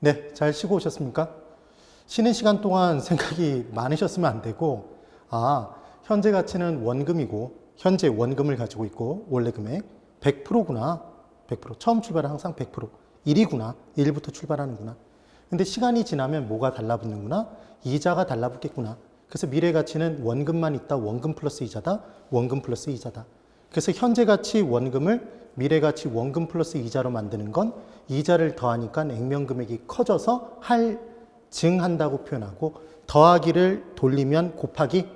네, 잘 쉬고 오셨습니까? 쉬는 시간 동안 생각이 많으셨으면 안 되고, 현재 가치는 원금이고, 현재 원금을 가지고 있고, 원래 금액 100%구나. 100%. 처음 출발은 항상 100%. 1이구나. 1부터 출발하는구나. 근데 시간이 지나면 뭐가 달라붙는구나? 이자가 달라붙겠구나. 그래서 미래 가치는 원금만 있다. 원금 플러스 이자다. 원금 플러스 이자다. 그래서 현재 가치 원금을 미래 가치 원금 플러스 이자로 만드는 건 이자를 더하니까 액면 금액이 커져서 증한다고 표현하고, 더하기를 돌리면 곱하기,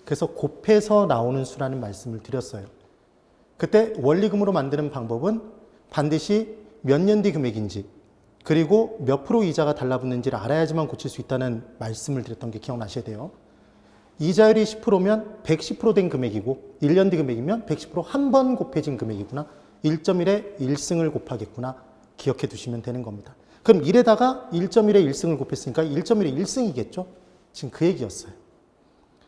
그래서 곱해서 나오는 수라는 말씀을 드렸어요. 그때 원리금으로 만드는 방법은 반드시 몇 년 뒤 금액인지, 그리고 몇 프로 이자가 달라붙는지를 알아야지만 고칠 수 있다는 말씀을 드렸던 게 기억나셔야 돼요. 이자율이 10%면 110% 된 금액이고, 1년 뒤 금액이면 110% 한 번 곱해진 금액이구나. 1.1에 1승을 곱하겠구나. 기억해 두시면 되는 겁니다. 그럼 1에다가 1.1에 1승을 곱했으니까 1.1에 1승이겠죠? 지금 그 얘기였어요.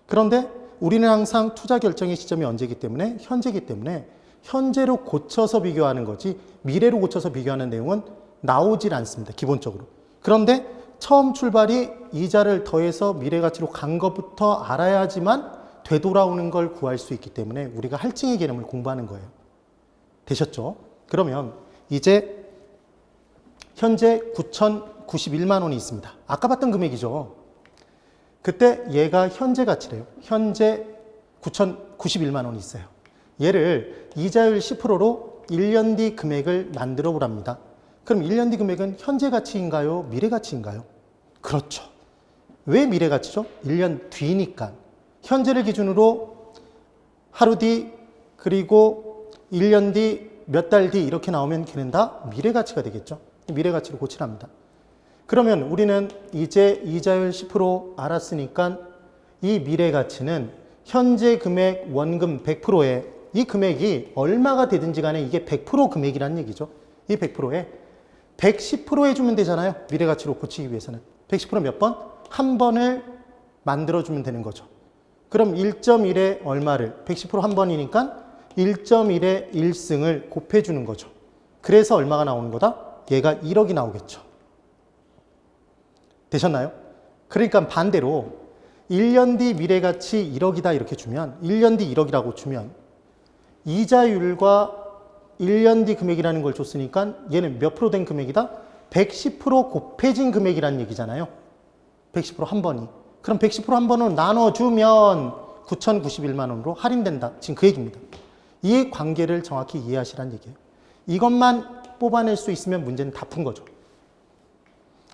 그런데 우리는 항상 투자 결정의 시점이 언제이기 때문에, 현재이기 때문에 현재로 고쳐서 비교하는 거지 미래로 고쳐서 비교하는 내용은 나오질 않습니다. 기본적으로. 그런데 처음 출발이 이자를 더해서 미래 가치로 간 것부터 알아야지만 되돌아오는 걸 구할 수 있기 때문에 우리가 할증의 개념을 공부하는 거예요. 되셨죠? 그러면 이제 현재 9,091만 원이 있습니다. 아까 봤던 금액이죠. 그때 얘가 현재 가치래요. 현재 9,091만 원이 있어요. 얘를 이자율 10%로 1년 뒤 금액을 만들어 보랍니다. 그럼 1년 뒤 금액은 현재 가치인가요? 미래 가치인가요? 그렇죠. 왜 미래 가치죠? 1년 뒤니까. 현재를 기준으로 하루 뒤, 그리고 1년 뒤, 몇 달 뒤 이렇게 나오면 걔는 다 미래 가치가 되겠죠. 미래 가치로 고치랍니다. 그러면 우리는 이제 이자율 10% 알았으니까 이 미래 가치는 현재 금액 원금 100%에 이 금액이 얼마가 되든지 간에 이게 100% 금액이라는 얘기죠. 이 100%에 110% 해주면 되잖아요. 미래 가치로 고치기 위해서는. 110% 몇 번? 한 번을 만들어주면 되는 거죠. 그럼 1.1에 얼마를? 110% 한 번이니까 1.1에 1승을 곱해주는 거죠. 그래서 얼마가 나오는 거다? 얘가 1억이 나오겠죠. 되셨나요? 그러니까 반대로 1년 뒤 미래가치 1억이다 이렇게 주면, 1년 뒤 1억이라고 주면 이자율과 1년 뒤 금액이라는 걸 줬으니까 얘는 몇 프로 된 금액이다? 110% 곱해진 금액이라는 얘기잖아요. 110% 한 번이. 그럼 110% 한 번으로 나눠주면 9,091만 원으로 할인된다. 지금 그 얘기입니다. 이 관계를 정확히 이해하시라는 얘기예요. 이것만 뽑아낼 수 있으면 문제는 다 푼 거죠.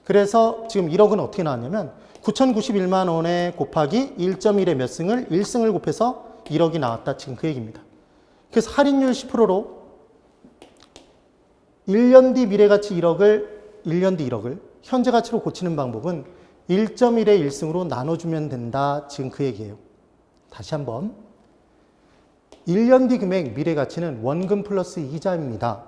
그래서 지금 1억은 어떻게 나왔냐면 9,091만 원에 곱하기 1.1에 몇 승을? 1승을 곱해서 1억이 나왔다. 지금 그 얘기입니다. 그래서 할인율 10%로 1년 뒤 미래가치 1년 뒤 1억을 현재 가치로 고치는 방법은 1.1에 1승으로 나눠주면 된다. 지금 그 얘기예요. 다시 한번. 1년 뒤 금액 미래가치는 원금 플러스 이자입니다.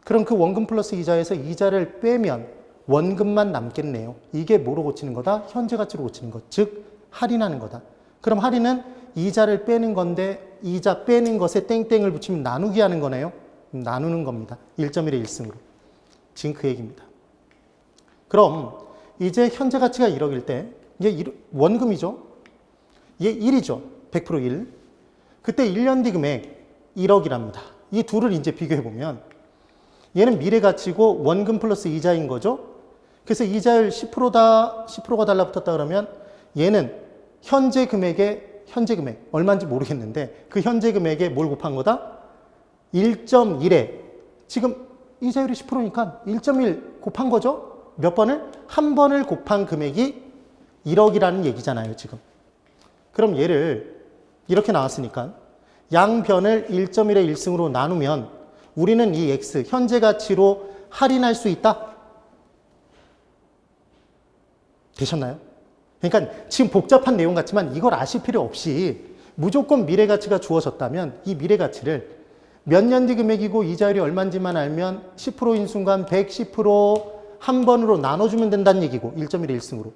그럼 그 원금 플러스 이자에서 이자를 빼면 원금만 남겠네요. 이게 뭐로 고치는 거다? 현재 가치로 고치는 것. 즉 할인하는 거다. 그럼 할인은 이자를 빼는 건데 이자 빼는 것에 땡땡을 붙이면 나누기 하는 거네요. 나누는 겁니다. 1.1에 1승으로. 지금 그 얘기입니다. 그럼 이제 현재 가치가 1억일 때 이게 원금이죠. 얘 1이죠. 100% 1. 그때 1년 뒤 금액 1억이랍니다. 이 둘을 이제 비교해보면 얘는 미래 가치고 원금 플러스 이자인 거죠. 그래서 이자율 10%다, 10%가 달라붙었다 그러면 얘는 현재 금액 얼마인지 모르겠는데 그 현재 금액에 뭘 곱한 거다? 1.1에 지금 이자율이 10%니까 1.1 곱한 거죠. 몇 번을? 한 번을 곱한 금액이 1억이라는 얘기잖아요, 지금. 그럼 얘를 이렇게 나왔으니까 양변을 1.1에 1승으로 나누면 우리는 이 X, 현재 가치로 할인할 수 있다? 되셨나요? 그러니까 지금 복잡한 내용 같지만 이걸 아실 필요 없이 무조건 미래 가치가 주어졌다면 이 미래 가치를 몇 년 뒤 금액이고 이자율이 얼마인지만 알면 10%인 순간 110%한 번으로 나눠주면 된다는 얘기고 1.1에 1승으로.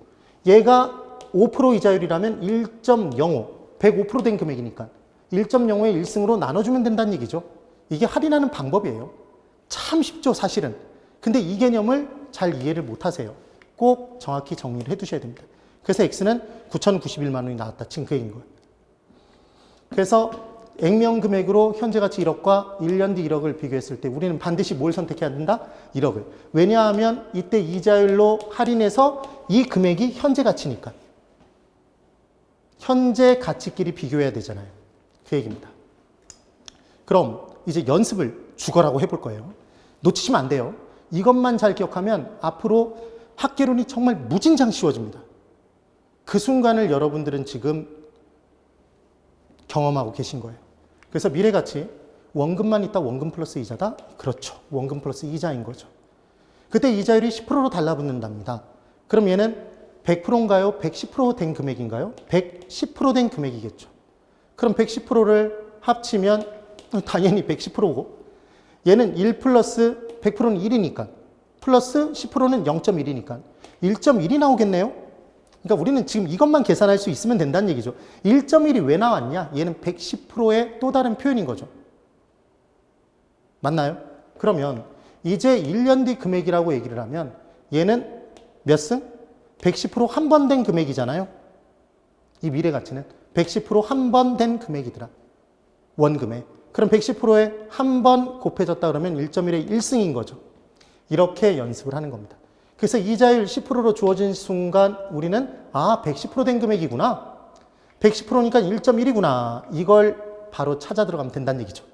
얘가 5% 이자율이라면 1.05, 105% 된 금액이니까 1.05에 1승으로 나눠주면 된다는 얘기죠. 이게 할인하는 방법이에요. 참 쉽죠, 사실은. 근데 이 개념을 잘 이해를 못 하세요. 꼭 정확히 정리를 해두셔야 됩니다. 그래서 X는 9,091만 원이 나왔다. 지금 그 얘기인 거예요. 그래서 액면 금액으로 현재 가치 1억과 1년 뒤 1억을 비교했을 때 우리는 반드시 뭘 선택해야 된다? 1억을. 왜냐하면 이때 이자율로 할인해서 이 금액이 현재 가치니까. 현재 가치끼리 비교해야 되잖아요. 그 얘기입니다. 그럼 이제 연습을 죽어라고 해볼 거예요. 놓치시면 안 돼요. 이것만 잘 기억하면 앞으로 학개론이 정말 무진장 쉬워집니다. 그 순간을 여러분들은 지금 경험하고 계신 거예요. 그래서 미래가치, 원금만 있다 원금 플러스 이자다? 그렇죠. 원금 플러스 이자인 거죠. 그때 이자율이 10%로 달라붙는답니다. 그럼 얘는 100%인가요? 110% 된 금액인가요? 110% 된 금액이겠죠. 그럼 110%를 합치면 당연히 110%고 얘는 1 플러스 100%는 1이니까 플러스 10%는 0.1이니까 1.1이 나오겠네요. 그러니까 우리는 지금 이것만 계산할 수 있으면 된다는 얘기죠. 1.1이 왜 나왔냐? 얘는 110%의 또 다른 표현인 거죠. 맞나요? 그러면 이제 1년 뒤 금액이라고 얘기를 하면 얘는 몇 승? 110% 한 번 된 금액이잖아요. 이 미래 가치는 110% 한 번 된 금액이더라. 원금에. 그럼 110%에 한 번 곱해졌다 그러면 1.1의 1승인 거죠. 이렇게 연습을 하는 겁니다. 그래서 이자율 10%로 주어진 순간 우리는 110%된 금액이구나. 110%니까 1.1이구나. 이걸 바로 찾아 들어가면 된다는 얘기죠.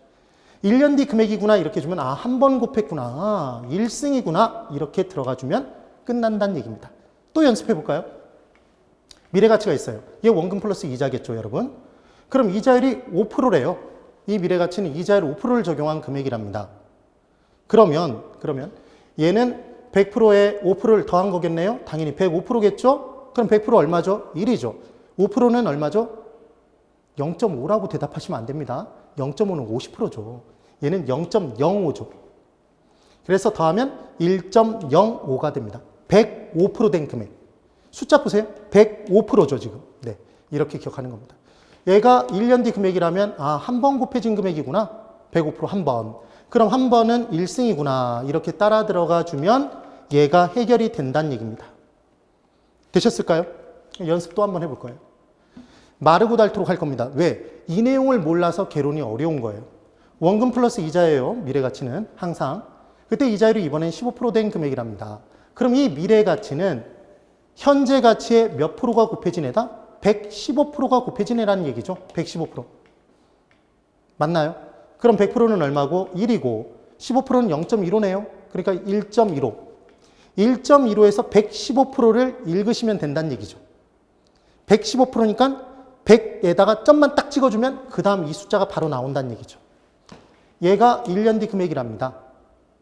1년 뒤 금액이구나 이렇게 주면 한 번 곱했구나. 1승이구나. 이렇게 들어가 주면 끝난다는 얘기입니다. 또 연습해 볼까요? 미래가치가 있어요. 얘 원금 플러스 이자겠죠, 여러분. 그럼 이자율이 5%래요. 이 미래가치는 이자율 5%를 적용한 금액이랍니다. 그러면 얘는 100%에 5%를 더한 거겠네요. 당연히 105%겠죠? 그럼 100% 얼마죠? 1이죠. 5%는 얼마죠? 0.5라고 대답하시면 안 됩니다. 0.5는 50%죠. 얘는 0.05죠. 그래서 더하면 1.05가 됩니다. 105%된 금액. 숫자 보세요. 105%죠, 지금. 네. 이렇게 기억하는 겁니다. 얘가 1년 뒤 금액이라면, 한 번 곱해진 금액이구나. 105% 한 번. 그럼 한 번은 1승이구나. 이렇게 따라 들어가 주면 얘가 해결이 된다는 얘기입니다. 되셨을까요? 연습 또 한번 해볼 거예요. 마르고 닳도록 할 겁니다. 왜? 이 내용을 몰라서 개론이 어려운 거예요. 원금 플러스 이자예요. 미래가치는 항상. 그때 이자율이 이번엔 15%된 금액이랍니다. 그럼 이 미래가치는 현재 가치의 몇 프로가 곱해진 애다? 115%가 곱해진 애라는 얘기죠. 115%. 맞나요? 그럼 100%는 얼마고? 1이고 15%는 0.15네요. 그러니까 1.15. 1.15에서 115%를 읽으시면 된다는 얘기죠. 115%니까 100에다가 점만 딱 찍어주면 그 다음 이 숫자가 바로 나온다는 얘기죠. 얘가 1년 뒤 금액이랍니다.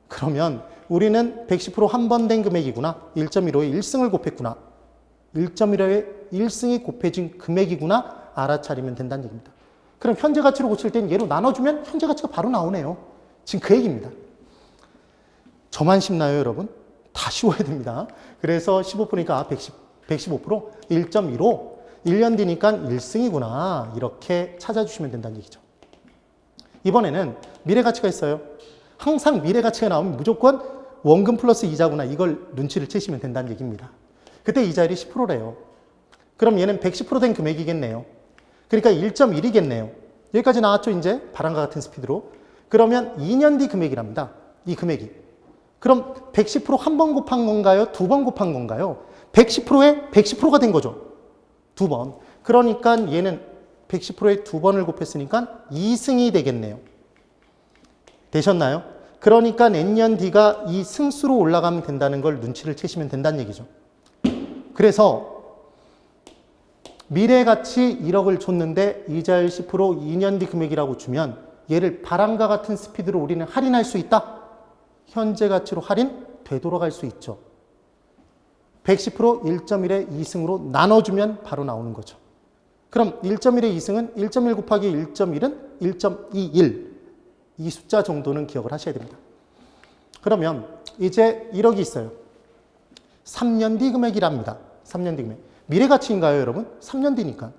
그러면 우리는 110% 한 번 된 금액이구나. 1.15에 1승을 곱했구나. 1.15에 1승이 곱해진 금액이구나. 알아차리면 된다는 얘기입니다. 그럼 현재 가치로 고칠 땐 얘로 나눠주면 현재 가치가 바로 나오네요. 지금 그 얘기입니다. 저만 쉽나요, 여러분? 다 쉬워야 됩니다. 그래서 15%니까 115%, 1.15, 1년 뒤니까 1승이구나. 이렇게 찾아주시면 된다는 얘기죠. 이번에는 미래가치가 있어요. 항상 미래가치가 나오면 무조건 원금 플러스 이자구나. 이걸 눈치를 채시면 된다는 얘기입니다. 그때 이자율이 10%래요. 그럼 얘는 110%된 금액이겠네요. 그러니까 1.1이겠네요. 여기까지 나왔죠, 이제? 바람과 같은 스피드로. 그러면 2년 뒤 금액이랍니다. 이 금액이. 그럼 110% 한 번 곱한 건가요? 두 번 곱한 건가요? 110%에 110%가 된 거죠. 두 번. 그러니까 얘는 110%에 두 번을 곱했으니까 2승이 되겠네요. 되셨나요? 그러니까 n년 뒤가 이 승수로 올라가면 된다는 걸 눈치를 채시면 된다는 얘기죠. 그래서 미래가치 1억을 줬는데 이자율 10% 2년 뒤 금액이라고 주면 얘를 바람과 같은 스피드로 우리는 할인할 수 있다. 현재 가치로 할인 되돌아갈 수 있죠. 110% 1.1의 2승으로 나눠주면 바로 나오는 거죠. 그럼 1.1의 2승은 1.1 곱하기 1.1은 1.21. 이 숫자 정도는 기억을 하셔야 됩니다. 그러면 이제 1억이 있어요. 3년 뒤 금액이랍니다. 3년 뒤 금액. 미래가치인가요, 여러분? 3년 뒤니까.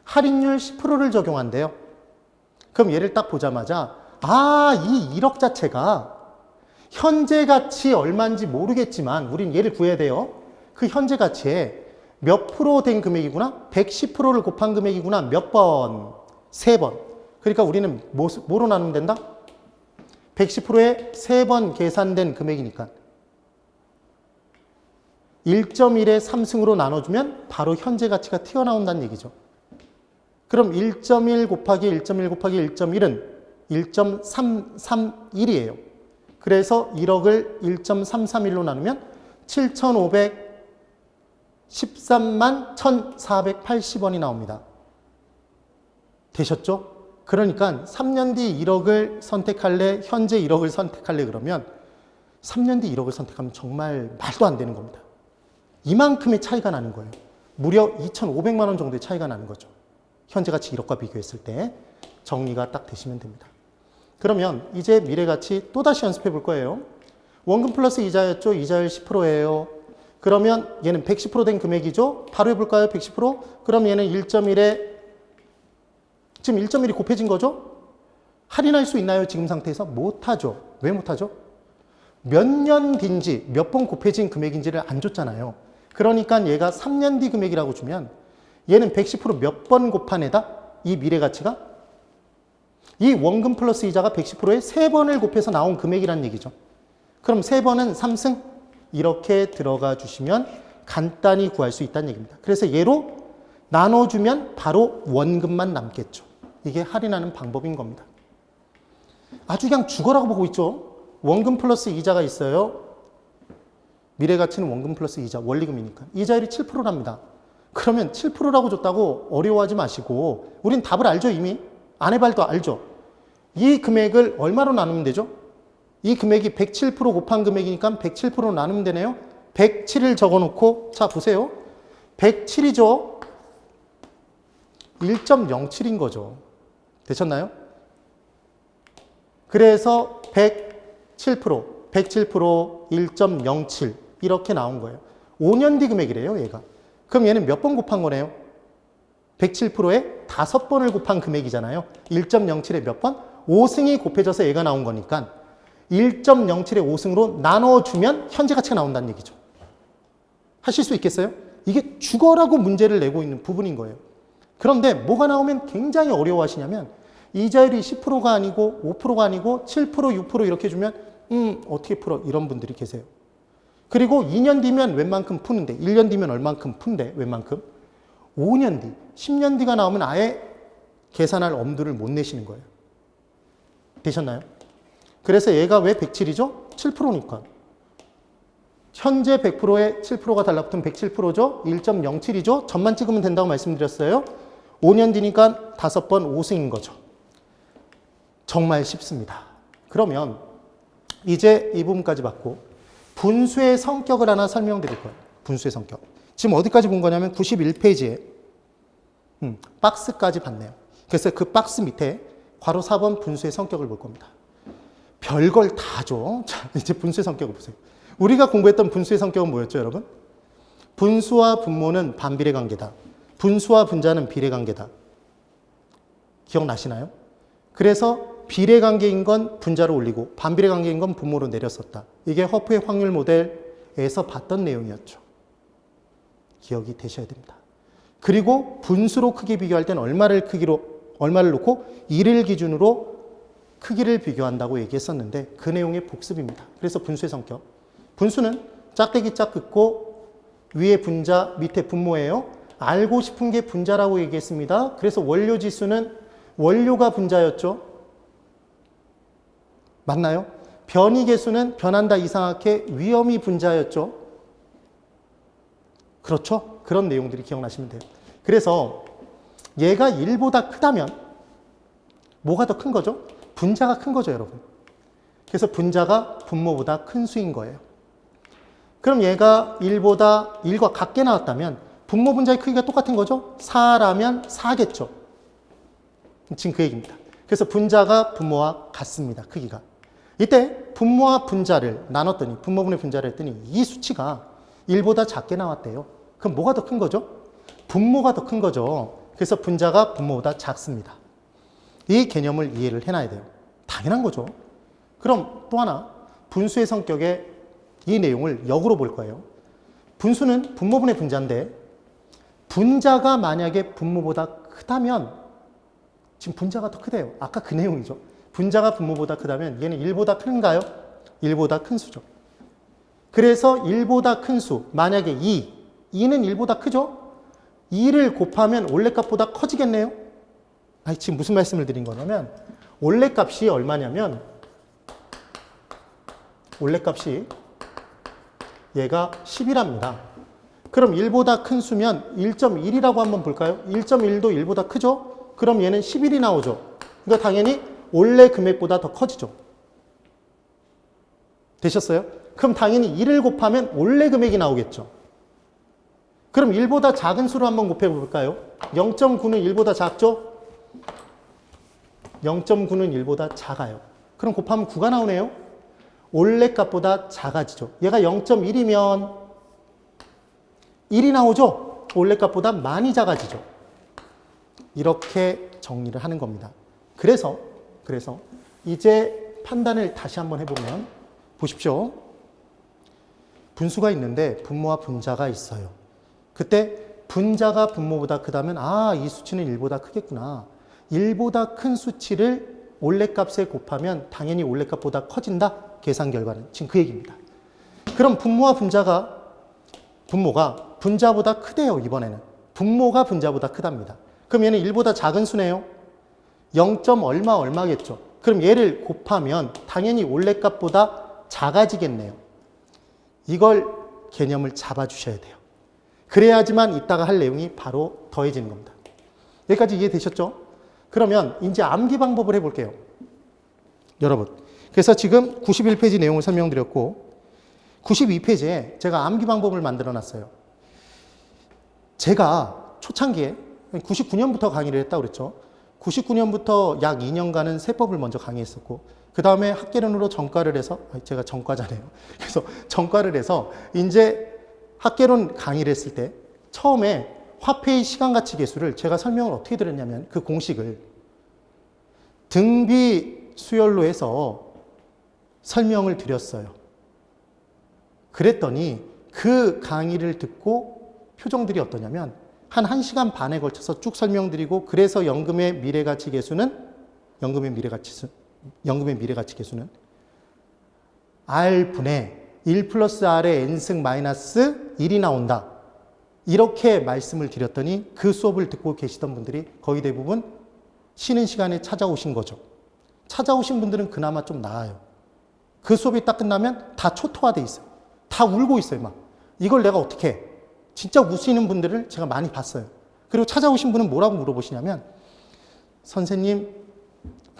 할인율 10%를 적용한대요. 그럼 얘를 딱 보자마자 이 1억 자체가 현재 가치 얼마인지 모르겠지만 우린 얘를 구해야 돼요. 그 현재 가치에 몇 프로 된 금액이구나? 110%를 곱한 금액이구나. 몇 번? 3번. 그러니까 우리는 뭐로 나누면 된다? 110%에 3번 계산된 금액이니까 1.1에 3승으로 나눠주면 바로 현재 가치가 튀어나온다는 얘기죠. 그럼 1.1 곱하기 1.1 곱하기 1.1은 1.331이에요. 그래서 1억을 1.331로 나누면 7,513만 1,480원이 나옵니다. 되셨죠? 그러니까 3년 뒤 1억을 선택할래, 현재 1억을 선택할래 그러면 3년 뒤 1억을 선택하면 정말 말도 안 되는 겁니다. 이만큼의 차이가 나는 거예요. 무려 2,500만 원 정도의 차이가 나는 거죠. 현재 가치 1억과 비교했을 때 정리가 딱 되시면 됩니다. 그러면 이제 미래가치 또다시 연습해 볼 거예요. 원금 플러스 이자였죠. 이자율 10%예요. 그러면 얘는 110% 된 금액이죠. 바로 해볼까요? 110%? 그럼 얘는 1.1에 지금 1.1이 곱해진 거죠? 할인할 수 있나요? 지금 상태에서? 못하죠. 왜 못하죠? 몇 년 뒤인지 몇 번 곱해진 금액인지를 안 줬잖아요. 그러니까 얘가 3년 뒤 금액이라고 주면 얘는 110% 몇 번 곱한 애다? 이 미래가치가? 이 원금 플러스 이자가 110%에 3번을 곱해서 나온 금액이란 얘기죠. 그럼 3번은 3승? 이렇게 들어가 주시면 간단히 구할 수 있다는 얘기입니다. 그래서 얘로 나눠주면 바로 원금만 남겠죠. 이게 할인하는 방법인 겁니다. 아주 그냥 죽어라고 보고 있죠. 원금 플러스 이자가 있어요. 미래가치는 원금 플러스 이자, 원리금이니까. 이자율이 7%랍니다. 그러면 7%라고 줬다고 어려워하지 마시고 우린 답을 알죠 이미? 안 해봐도 알죠? 이 금액을 얼마로 나누면 되죠? 이 금액이 107% 곱한 금액이니까 107%로 나누면 되네요. 107을 적어놓고 자 보세요. 107이죠. 1.07인 거죠. 되셨나요? 그래서 107%, 107%, 1.07 이렇게 나온 거예요. 5년 뒤 금액이래요, 얘가. 그럼 얘는 몇 번 곱한 거네요? 107%에 5번을 곱한 금액이잖아요. 1.07에 몇 번? 5승이 곱해져서 얘가 나온 거니까 1.07에 5승으로 나눠주면 현재 가치가 나온다는 얘기죠. 하실 수 있겠어요? 이게 죽어라고 문제를 내고 있는 부분인 거예요. 그런데 뭐가 나오면 굉장히 어려워하시냐면 이자율이 10%가 아니고 5%가 아니고 7%, 6% 이렇게 주면 어떻게 풀어? 이런 분들이 계세요. 그리고 2년 뒤면 웬만큼 푸는데 1년 뒤면 얼만큼 푼대 웬만큼 5년 뒤, 10년 뒤가 나오면 아예 계산할 엄두를 못 내시는 거예요. 되셨나요? 그래서 얘가 왜 107이죠? 7%니까. 현재 100%에 7%가 달라붙으면 107%죠? 1.07이죠? 점만 찍으면 된다고 말씀드렸어요. 5년 뒤니까 5번 5승인 거죠. 정말 쉽습니다. 그러면 이제 이 부분까지 받고 분수의 성격을 하나 설명드릴 거예요. 분수의 성격. 지금 어디까지 본 거냐면 91페이지에 박스까지 봤네요. 그래서 그 박스 밑에 괄호 4번 분수의 성격을 볼 겁니다. 별걸 다 줘. 자, 이제 분수의 성격을 보세요. 우리가 공부했던 분수의 성격은 뭐였죠, 여러분? 분수와 분모는 반비례 관계다. 분수와 분자는 비례 관계다. 기억나시나요? 그래서 비례 관계인 건 분자로 올리고 반비례 관계인 건 분모로 내렸었다. 이게 허프의 확률 모델에서 봤던 내용이었죠. 기억이 되셔야 됩니다. 그리고 분수로 크기 비교할 때는 얼마를 놓고 1을 기준으로 크기를 비교한다고 얘기했었는데 그 내용의 복습입니다. 그래서 분수의 성격. 분수는 짝대기 짝 긋고 위에 분자, 밑에 분모예요. 알고 싶은 게 분자라고 얘기했습니다. 그래서 원료 지수는 원료가 분자였죠. 맞나요? 변이 계수는 변한다 이상하게 위험이 분자였죠. 그렇죠? 그런 내용들이 기억나시면 돼요. 그래서 얘가 1보다 크다면 뭐가 더 큰 거죠? 분자가 큰 거죠, 여러분. 그래서 분자가 분모보다 큰 수인 거예요. 그럼 얘가 1과 같게 나왔다면 분모 분자의 크기가 똑같은 거죠? 4라면 4겠죠. 지금 그 얘기입니다. 그래서 분자가 분모와 같습니다. 크기가. 이때 분모와 분자를 나눴더니 분모분의 분자를 했더니 이 수치가 1보다 작게 나왔대요. 그럼 뭐가 더 큰 거죠? 분모가 더 큰 거죠. 그래서 분자가 분모보다 작습니다. 이 개념을 이해를 해놔야 돼요. 당연한 거죠. 그럼 또 하나 분수의 성격의 이 내용을 역으로 볼 거예요. 분수는 분모분의 분자인데 분자가 만약에 분모보다 크다면 지금 분자가 더 크대요. 아까 그 내용이죠. 분자가 분모보다 크다면 얘는 1보다 큰가요? 1보다 큰 수죠. 그래서 1보다 큰 수, 만약에 2는 1보다 크죠? 2를 곱하면 원래 값보다 커지겠네요? 아니, 지금 무슨 말씀을 드린 거냐면 원래 값이 얼마냐면 원래 값이 얘가 10이랍니다. 그럼 1보다 큰 수면 1.1이라고 한번 볼까요? 1.1도 1보다 크죠? 그럼 얘는 11이 나오죠. 그러니까 당연히 원래 금액보다 더 커지죠. 되셨어요? 그럼 당연히 1을 곱하면 원래 금액이 나오겠죠. 그럼 1보다 작은 수로 한번 곱해볼까요? 0.9는 1보다 작죠? 0.9는 1보다 작아요. 그럼 곱하면 9가 나오네요. 원래 값보다 작아지죠. 얘가 0.1이면 1이 나오죠? 원래 값보다 많이 작아지죠. 이렇게 정리를 하는 겁니다. 그래서 이제 판단을 다시 한번 해보면 보십시오. 분수가 있는데 분모와 분자가 있어요. 그때 분자가 분모보다 크다면 이 수치는 1보다 크겠구나. 1보다 큰 수치를 원래 값에 곱하면 당연히 원래 값보다 커진다. 계산 결과는 지금 그 얘기입니다. 그럼 분모가 분자보다 크대요. 이번에는 분모가 분자보다 크답니다. 그럼 얘는 1보다 작은 수네요. 0. 얼마겠죠. 그럼 얘를 곱하면 당연히 원래 값보다 작아지겠네요. 이걸 개념을 잡아주셔야 돼요. 그래야지만 이따가 할 내용이 바로 더해지는 겁니다. 여기까지 이해되셨죠? 그러면 이제 암기 방법을 해볼게요. 여러분. 그래서 지금 91페이지 내용을 설명드렸고 92페이지에 제가 암기 방법을 만들어 놨어요. 제가 초창기에 99년부터 강의를 했다고 그랬죠. 99년부터 약 2년간은 세법을 먼저 강의했었고 그 다음에 학개론으로 전과를 해서 제가 전과자네요. 그래서 전과를 해서 이제 학개론 강의를 했을 때 처음에 화폐의 시간가치 계수를 제가 설명을 어떻게 드렸냐면 그 공식을 등비 수열로 해서 설명을 드렸어요. 그랬더니 그 강의를 듣고 표정들이 어떠냐면 한 1시간 반에 걸쳐서 쭉 설명드리고 그래서 연금의 미래가치 계수는 R분의 1 플러스 R의 N승 마이너스 1이 나온다. 이렇게 말씀을 드렸더니 그 수업을 듣고 계시던 분들이 거의 대부분 쉬는 시간에 찾아오신 거죠. 찾아오신 분들은 그나마 좀 나아요. 그 수업이 딱 끝나면 다 초토화돼 있어요. 다 울고 있어요. 막 이걸 내가 어떻게 해? 진짜 우시는 분들을 제가 많이 봤어요. 그리고 찾아오신 분은 뭐라고 물어보시냐면 선생님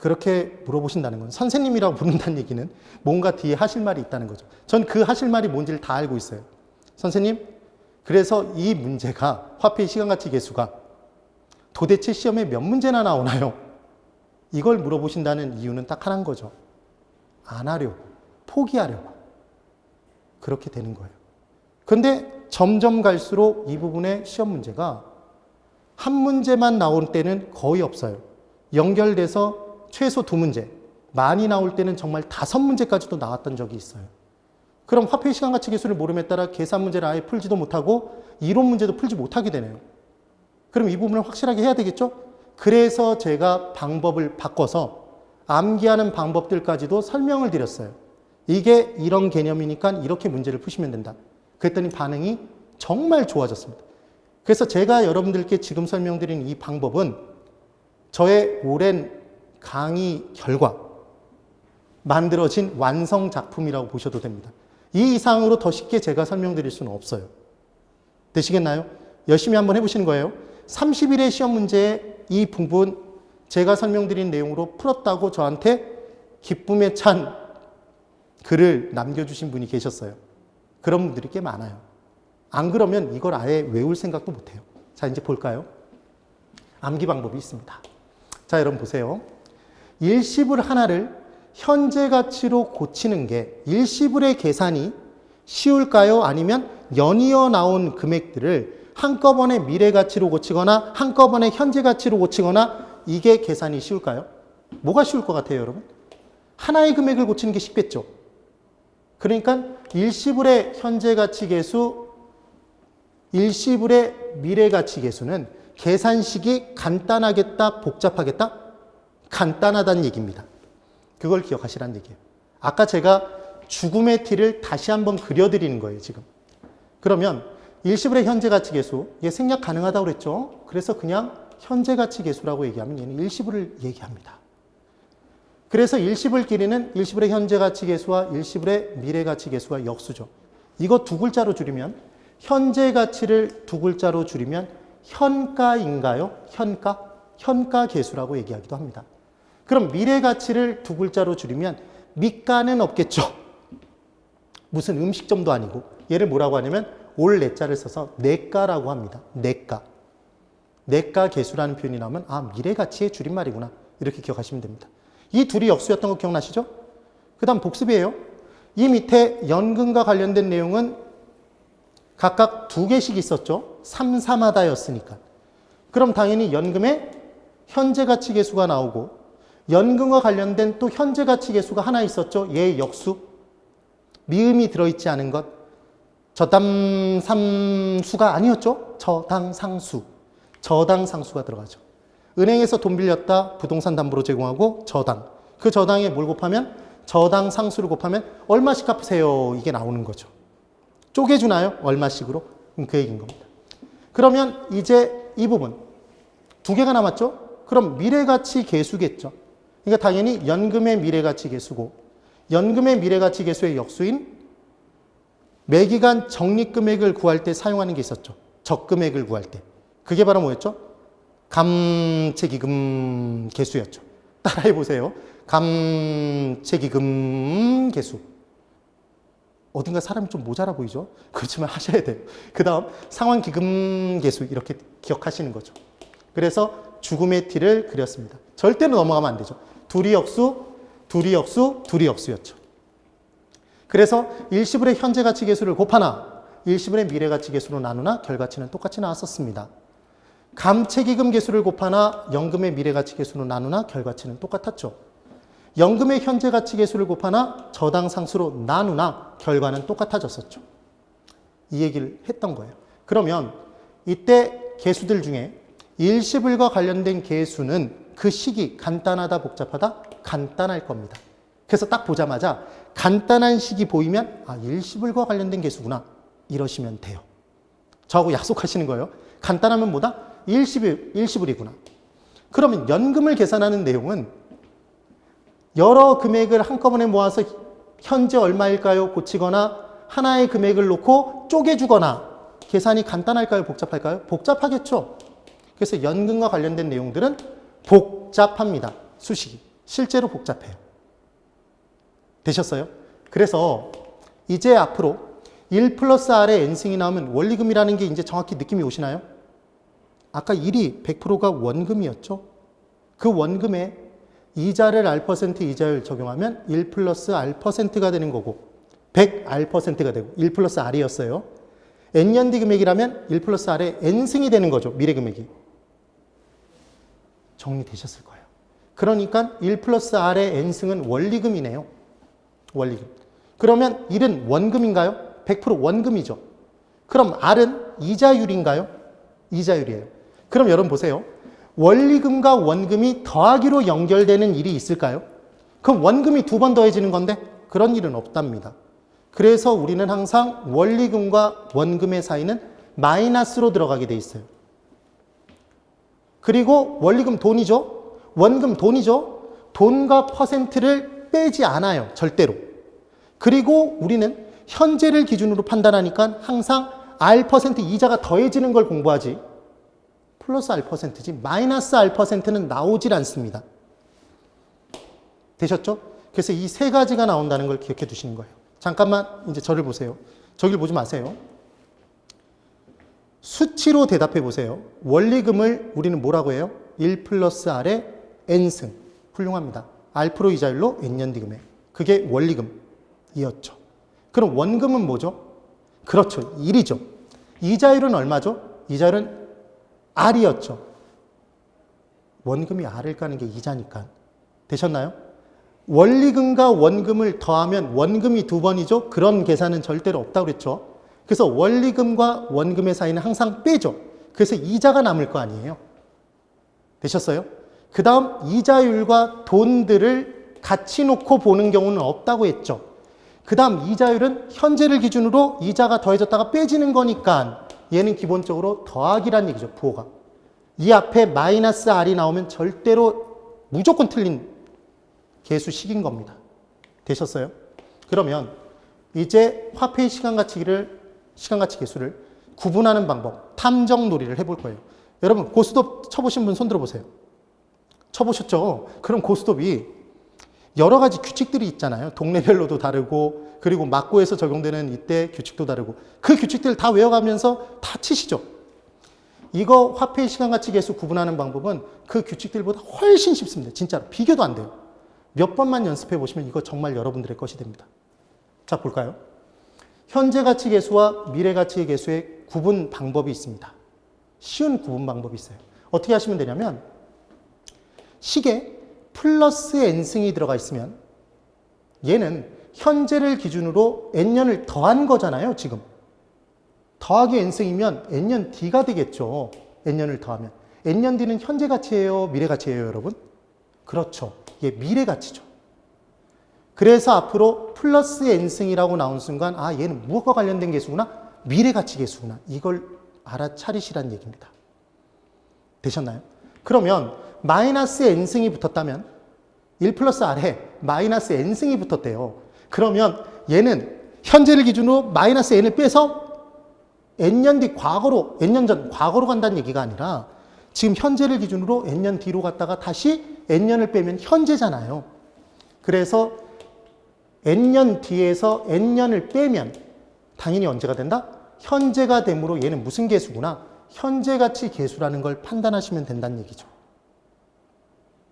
그렇게 물어보신다는 건 선생님이라고 부른다는 얘기는 뭔가 뒤에 하실 말이 있다는 거죠. 전 그 하실 말이 뭔지를 다 알고 있어요. 선생님 그래서 이 문제가 화폐의 시간가치 계수가 도대체 시험에 몇 문제나 나오나요? 이걸 물어보신다는 이유는 딱 하나인 거죠. 안 하려고, 포기하려고. 그렇게 되는 거예요. 그런데 점점 갈수록 이 부분의 시험 문제가 한 문제만 나올 때는 거의 없어요. 연결돼서 최소 2문제, 많이 나올 때는 정말 5문제까지도 나왔던 적이 있어요. 그럼 화폐의 시간가치 계수를 모름에 따라 계산 문제를 아예 풀지도 못하고 이론 문제도 풀지 못하게 되네요. 그럼 이 부분을 확실하게 해야 되겠죠? 그래서 제가 방법을 바꿔서 암기하는 방법들까지도 설명을 드렸어요. 이게 이런 개념이니까 이렇게 문제를 푸시면 된다. 그랬더니 반응이 정말 좋아졌습니다. 그래서 제가 여러분들께 지금 설명드린 이 방법은 저의 오랜 강의 결과 만들어진 완성 작품이라고 보셔도 됩니다. 이 이상으로 더 쉽게 제가 설명드릴 수는 없어요. 되시겠나요? 열심히 한번 해보시는 거예요. 30일의 시험 문제에 이 부분 제가 설명드린 내용으로 풀었다고 저한테 기쁨에 찬 글을 남겨주신 분이 계셨어요. 그런 분들이 꽤 많아요. 안 그러면 이걸 아예 외울 생각도 못해요. 자, 이제 볼까요? 암기 방법이 있습니다. 자, 여러분 보세요. 일시불 하나를 현재 가치로 고치는 게 일시불의 계산이 쉬울까요? 아니면 연이어 나온 금액들을 한꺼번에 미래 가치로 고치거나 한꺼번에 현재 가치로 고치거나 이게 계산이 쉬울까요? 뭐가 쉬울 것 같아요, 여러분? 하나의 금액을 고치는 게 쉽겠죠. 그러니까 일시불의 현재 가치 계수 일시불의 미래가치계수는 계산식이 간단하겠다, 복잡하겠다? 간단하다는 얘기입니다. 그걸 기억하시라는 얘기예요. 아까 제가 죽음의 티를 다시 한번 그려드리는 거예요, 지금. 그러면 일시불의 현재가치계수, 얘 생략 가능하다고 그랬죠? 그래서 그냥 현재가치계수라고 얘기하면 얘는 일시불을 얘기합니다. 그래서 일시불끼리는 일시불의 현재가치계수와 일시불의 미래가치계수가 역수죠. 이거 두 글자로 줄이면 현재가치를 두 글자로 줄이면 현가인가요? 현가? 현가계수라고 얘기하기도 합니다. 그럼 미래가치를 두 글자로 줄이면 밑가는 없겠죠. 무슨 음식점도 아니고 얘를 뭐라고 하냐면 올 내자를 써서 내가라고 합니다. 내가. 내가계수라는 표현이 나오면 아 미래가치의 줄임말이구나. 이렇게 기억하시면 됩니다. 이 둘이 역수였던 거 기억나시죠? 그 다음 복습이에요. 이 밑에 연금과 관련된 내용은 각각 두 개씩 있었죠. 3, 3하다였으니까. 그럼 당연히 연금에 현재가치계수가 나오고 연금과 관련된 또 현재가치계수가 하나 있었죠. 얘의 역수. 미음이 들어있지 않은 것. 저담삼수가 아니었죠. 저당상수. 저당상수가 들어가죠. 은행에서 돈 빌렸다 부동산 담보로 제공하고 저당. 그 저당에 뭘 곱하면 저당상수를 곱하면 얼마씩 갚으세요. 이게 나오는 거죠. 쪼개주나요? 얼마씩으로? 그 얘기인 겁니다. 그러면 이제 이 부분 두 개가 남았죠? 그럼 미래가치 계수겠죠. 그러니까 당연히 연금의 미래가치 계수고 연금의 미래가치 계수의 역수인 매기간 적립금액을 구할 때 사용하는 게 있었죠. 적금액을 구할 때. 그게 바로 뭐였죠? 감채기금 계수였죠. 따라해 보세요. 감채기금 계수. 어딘가 사람이 좀 모자라 보이죠? 그렇지만 하셔야 돼요. 그 다음 상환기금 계수 이렇게 기억하시는 거죠. 그래서 죽음의 티를 그렸습니다. 절대로 넘어가면 안 되죠. 둘이 역수, 둘이 역수, 둘이 역수였죠. 그래서 일시불의 현재가치계수를 곱하나 일시불의 미래가치계수로 나누나 결과치는 똑같이 나왔었습니다. 감채기금 계수를 곱하나 연금의 미래가치계수로 나누나 결과치는 똑같았죠. 연금의 현재가치계수를 곱하나 저당상수로 나누나 결과는 똑같아졌었죠. 이 얘기를 했던 거예요. 그러면 이때 계수들 중에 일시불과 관련된 계수는 그 식이 간단하다 복잡하다? 간단할 겁니다. 그래서 딱 보자마자 간단한 식이 보이면 아 일시불과 관련된 계수구나 이러시면 돼요. 저하고 약속하시는 거예요. 간단하면 뭐다? 일시불이구나. 그러면 연금을 계산하는 내용은 여러 금액을 한꺼번에 모아서 현재 얼마일까요? 고치거나 하나의 금액을 놓고 쪼개주거나 계산이 간단할까요? 복잡할까요? 복잡하겠죠. 그래서 연금과 관련된 내용들은 복잡합니다. 수식이. 실제로 복잡해요. 되셨어요? 그래서 이제 앞으로 1 플러스 R의 N승이 나오면 원리금이라는 게 이제 정확히 느낌이 오시나요? 아까 1이 100%가 원금이었죠? 그 원금에 이자를 R% 이자율 적용하면 1 플러스 R%가 되는 거고 100R%가 되고 1 플러스 R이었어요. N년 뒤 금액이라면 1 플러스 R의 N승이 되는 거죠. 미래 금액이. 정리되셨을 거예요. 그러니까 1 플러스 R의 N승은 원리금이네요. 원리금. 그러면 1은 원금인가요? 100% 원금이죠. 그럼 R은 이자율인가요? 이자율이에요. 그럼 여러분 보세요. 원리금과 원금이 더하기로 연결되는 일이 있을까요? 그럼 원금이 두 번 더해지는 건데 그런 일은 없답니다. 그래서 우리는 항상 원리금과 원금의 사이는 마이너스로 들어가게 돼 있어요. 그리고 원리금 돈이죠. 원금 돈이죠. 돈과 퍼센트를 빼지 않아요. 절대로. 그리고 우리는 현재를 기준으로 판단하니까 항상 R% 이자가 더해지는 걸 공부하지 플러스 R%지 마이너스 R%는 나오질 않습니다. 되셨죠? 그래서 이 세 가지가 나온다는 걸 기억해 두시는 거예요. 잠깐만 이제 저를 보세요. 저길 보지 마세요. 수치로 대답해 보세요. 원리금을 우리는 뭐라고 해요? 1 플러스 R의 N승. 훌륭합니다. R% 이자율로 N년 뒤 금액. 그게 원리금이었죠. 그럼 원금은 뭐죠? 그렇죠. 1이죠. 이자율은 얼마죠? 이자율은 R이었죠. 원금이 R을 까는 게 이자니까. 되셨나요? 원리금과 원금을 더하면 원금이 두 번이죠. 그런 계산은 절대로 없다고 그랬죠. 그래서 원리금과 원금의 사이는 항상 빼죠. 그래서 이자가 남을 거 아니에요. 되셨어요? 그 다음 이자율과 돈들을 같이 놓고 보는 경우는 없다고 했죠. 그 다음 이자율은 현재를 기준으로 이자가 더해졌다가 빼지는 거니까 얘는 기본적으로 더하기란 얘기죠. 부호가. 이 앞에 마이너스 R이 나오면 절대로 무조건 틀린 계수식인 겁니다. 되셨어요? 그러면 이제 화폐의 시간가치 계수를 구분하는 방법, 탐정 놀이를 해볼 거예요. 여러분 고스톱 쳐보신 분 손 들어보세요. 쳐보셨죠? 그럼 고스톱이 여러 가지 규칙들이 있잖아요. 동네별로도 다르고 그리고 막고에서 적용되는 이때 규칙도 다르고 그 규칙들을 다 외워가면서 다 치시죠. 이거 화폐의 시간가치 계수 구분하는 방법은 그 규칙들보다 훨씬 쉽습니다. 진짜로 비교도 안 돼요. 몇 번만 연습해 보시면 이거 정말 여러분들의 것이 됩니다. 자, 볼까요? 현재 가치 계수와 미래 가치 계수의 구분 방법이 있습니다. 쉬운 구분 방법이 있어요. 어떻게 하시면 되냐면 식에 플러스 n승이 들어가 있으면 얘는 현재를 기준으로 n년을 더한 거잖아요. 지금 더하기 n승이면 n년 d가 되겠죠. n년을 더하면 n년 d는 현재 가치예요, 미래 가치예요, 여러분? 그렇죠. 이게 미래 가치죠. 그래서 앞으로 플러스 n승이라고 나온 순간 아, 얘는 무엇과 관련된 계수구나? 미래 가치 계수구나. 이걸 알아차리시라는 얘기입니다. 되셨나요? 그러면 마이너스 n승이 붙었다면 1 플러스 R에 마이너스 n승이 붙었대요. 그러면 얘는 현재를 기준으로 마이너스 n을 빼서 n년 뒤 과거로, n년 전 과거로 간다는 얘기가 아니라 지금 현재를 기준으로 n년 뒤로 갔다가 다시 n년을 빼면 현재잖아요. 그래서 n년 뒤에서 n년을 빼면 당연히 언제가 된다? 현재가 되므로 얘는 무슨 계수구나? 현재 가치 계수라는 걸 판단하시면 된다는 얘기죠.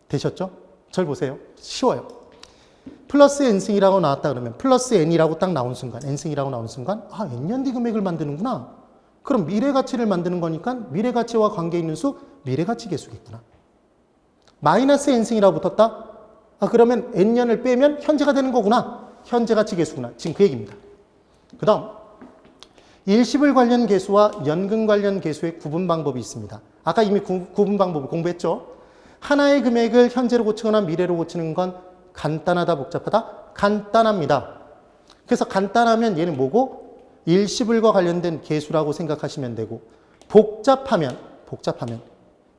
되셨죠? 절 보세요. 쉬워요. 플러스 n승이라고 나왔다 그러면 플러스 n이라고 딱 나온 순간, n승이라고 나온 순간 아, n년 뒤 금액을 만드는구나. 그럼 미래 가치를 만드는 거니까 미래 가치와 관계 있는 수 미래 가치 계수겠구나. 마이너스 n승이라고 붙었다? 아, 그러면 n년을 빼면 현재가 되는 거구나. 현재 가치 계수구나. 지금 그 얘기입니다. 그 다음 일시불 관련 계수와 연금 관련 계수의 구분 방법이 있습니다. 아까 이미 구분 방법을 공부했죠. 하나의 금액을 현재로 고치거나 미래로 고치는 건 간단하다, 복잡하다? 간단합니다. 그래서 간단하면 얘는 뭐고? 일시불과 관련된 계수라고 생각하시면 되고 복잡하면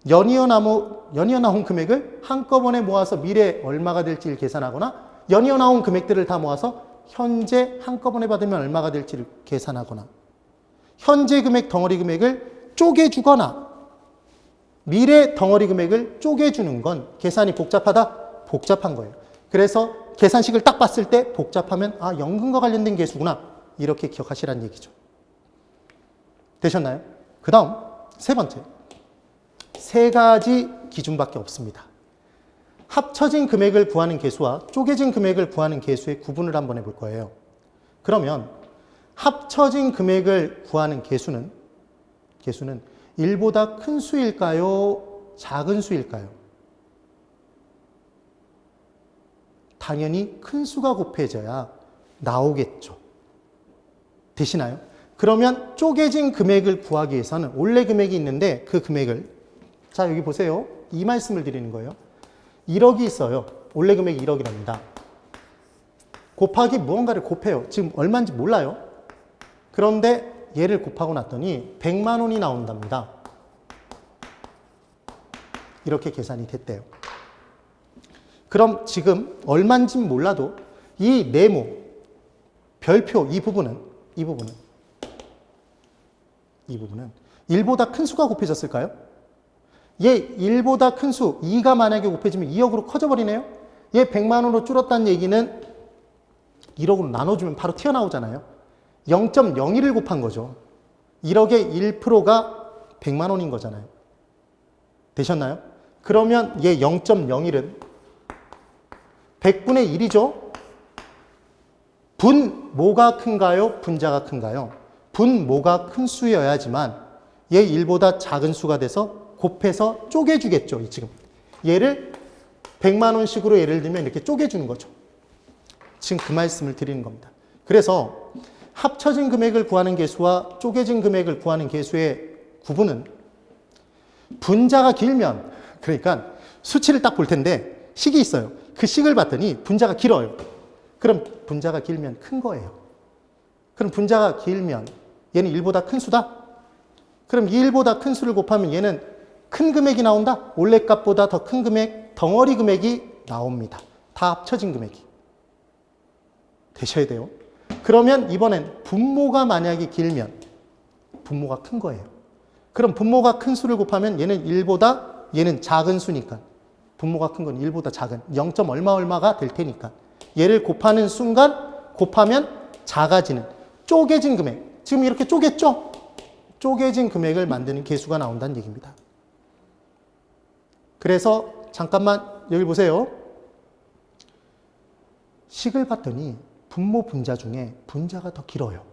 연이어 나온 금액을 한꺼번에 모아서 미래 얼마가 될지를 계산하거나 연이어 나온 금액들을 다 모아서 현재 한꺼번에 받으면 얼마가 될지를 계산하거나 현재 금액 덩어리 금액을 쪼개주거나 미래 덩어리 금액을 쪼개주는 건 계산이 복잡하다? 복잡한 거예요. 그래서 계산식을 딱 봤을 때 복잡하면 아, 연금과 관련된 계수구나. 이렇게 기억하시라는 얘기죠. 되셨나요? 그 다음 세 번째. 세 가지 기준밖에 없습니다. 합쳐진 금액을 구하는 계수와 쪼개진 금액을 구하는 계수의 구분을 한번 해볼 거예요. 그러면 합쳐진 금액을 구하는 계수는 1보다 큰 수일까요? 작은 수일까요? 당연히 큰 수가 곱해져야 나오겠죠. 되시나요? 그러면 쪼개진 금액을 구하기 위해서는 원래 금액이 있는데 그 금액을 자 여기 보세요. 이 말씀을 드리는 거예요. 1억이 있어요. 원래 금액이 1억이랍니다. 곱하기 무언가를 곱해요. 지금 얼마인지 몰라요. 그런데 얘를 곱하고 났더니 100만 원이 나온답니다. 이렇게 계산이 됐대요. 그럼 지금 얼마인지는 몰라도 이 네모, 별표 이 부분은 1보다 큰 수가 곱해졌을까요? 얘 1보다 큰 수 2가 만약에 곱해지면 2억으로 커져버리네요. 얘 100만 원으로 줄었다는 얘기는 1억으로 나눠주면 바로 튀어나오잖아요. 0.01을 곱한 거죠. 1억의 1%가 100만 원인 거잖아요. 되셨나요? 그러면 얘 0.01은 100분의 1이죠. 분모가 큰가요? 분자가 큰가요? 분모가 큰 수여야지만 얘 1보다 작은 수가 돼서 곱해서 쪼개주겠죠. 지금 얘를 100만 원씩으로 예를 들면 이렇게 쪼개주는 거죠. 지금 그 말씀을 드리는 겁니다. 그래서 합쳐진 금액을 구하는 계수와 쪼개진 금액을 구하는 계수의 구분은 분자가 길면, 그러니까 수치를 딱 볼 텐데 식이 있어요. 그 식을 봤더니 분자가 길어요. 그럼 분자가 길면 큰 거예요. 그럼 분자가 길면 얘는 1보다 큰 수다? 그럼 이 1보다 큰 수를 곱하면 얘는 큰 금액이 나온다? 원래 값보다 더 큰 금액, 덩어리 금액이 나옵니다. 다 합쳐진 금액이. 되셔야 돼요. 그러면 이번엔 분모가 만약에 길면 분모가 큰 거예요. 그럼 분모가 큰 수를 곱하면 얘는 1보다 얘는 작은 수니까 분모가 큰 건 1보다 작은 0. 얼마가 될 테니까 얘를 곱하는 순간 곱하면 작아지는 쪼개진 금액. 지금 이렇게 쪼갰죠? 쪼개진 금액을 만드는 계수가 나온다는 얘기입니다. 그래서 잠깐만 여기 보세요. 식을 봤더니 분모 분자 중에 분자가 더 길어요.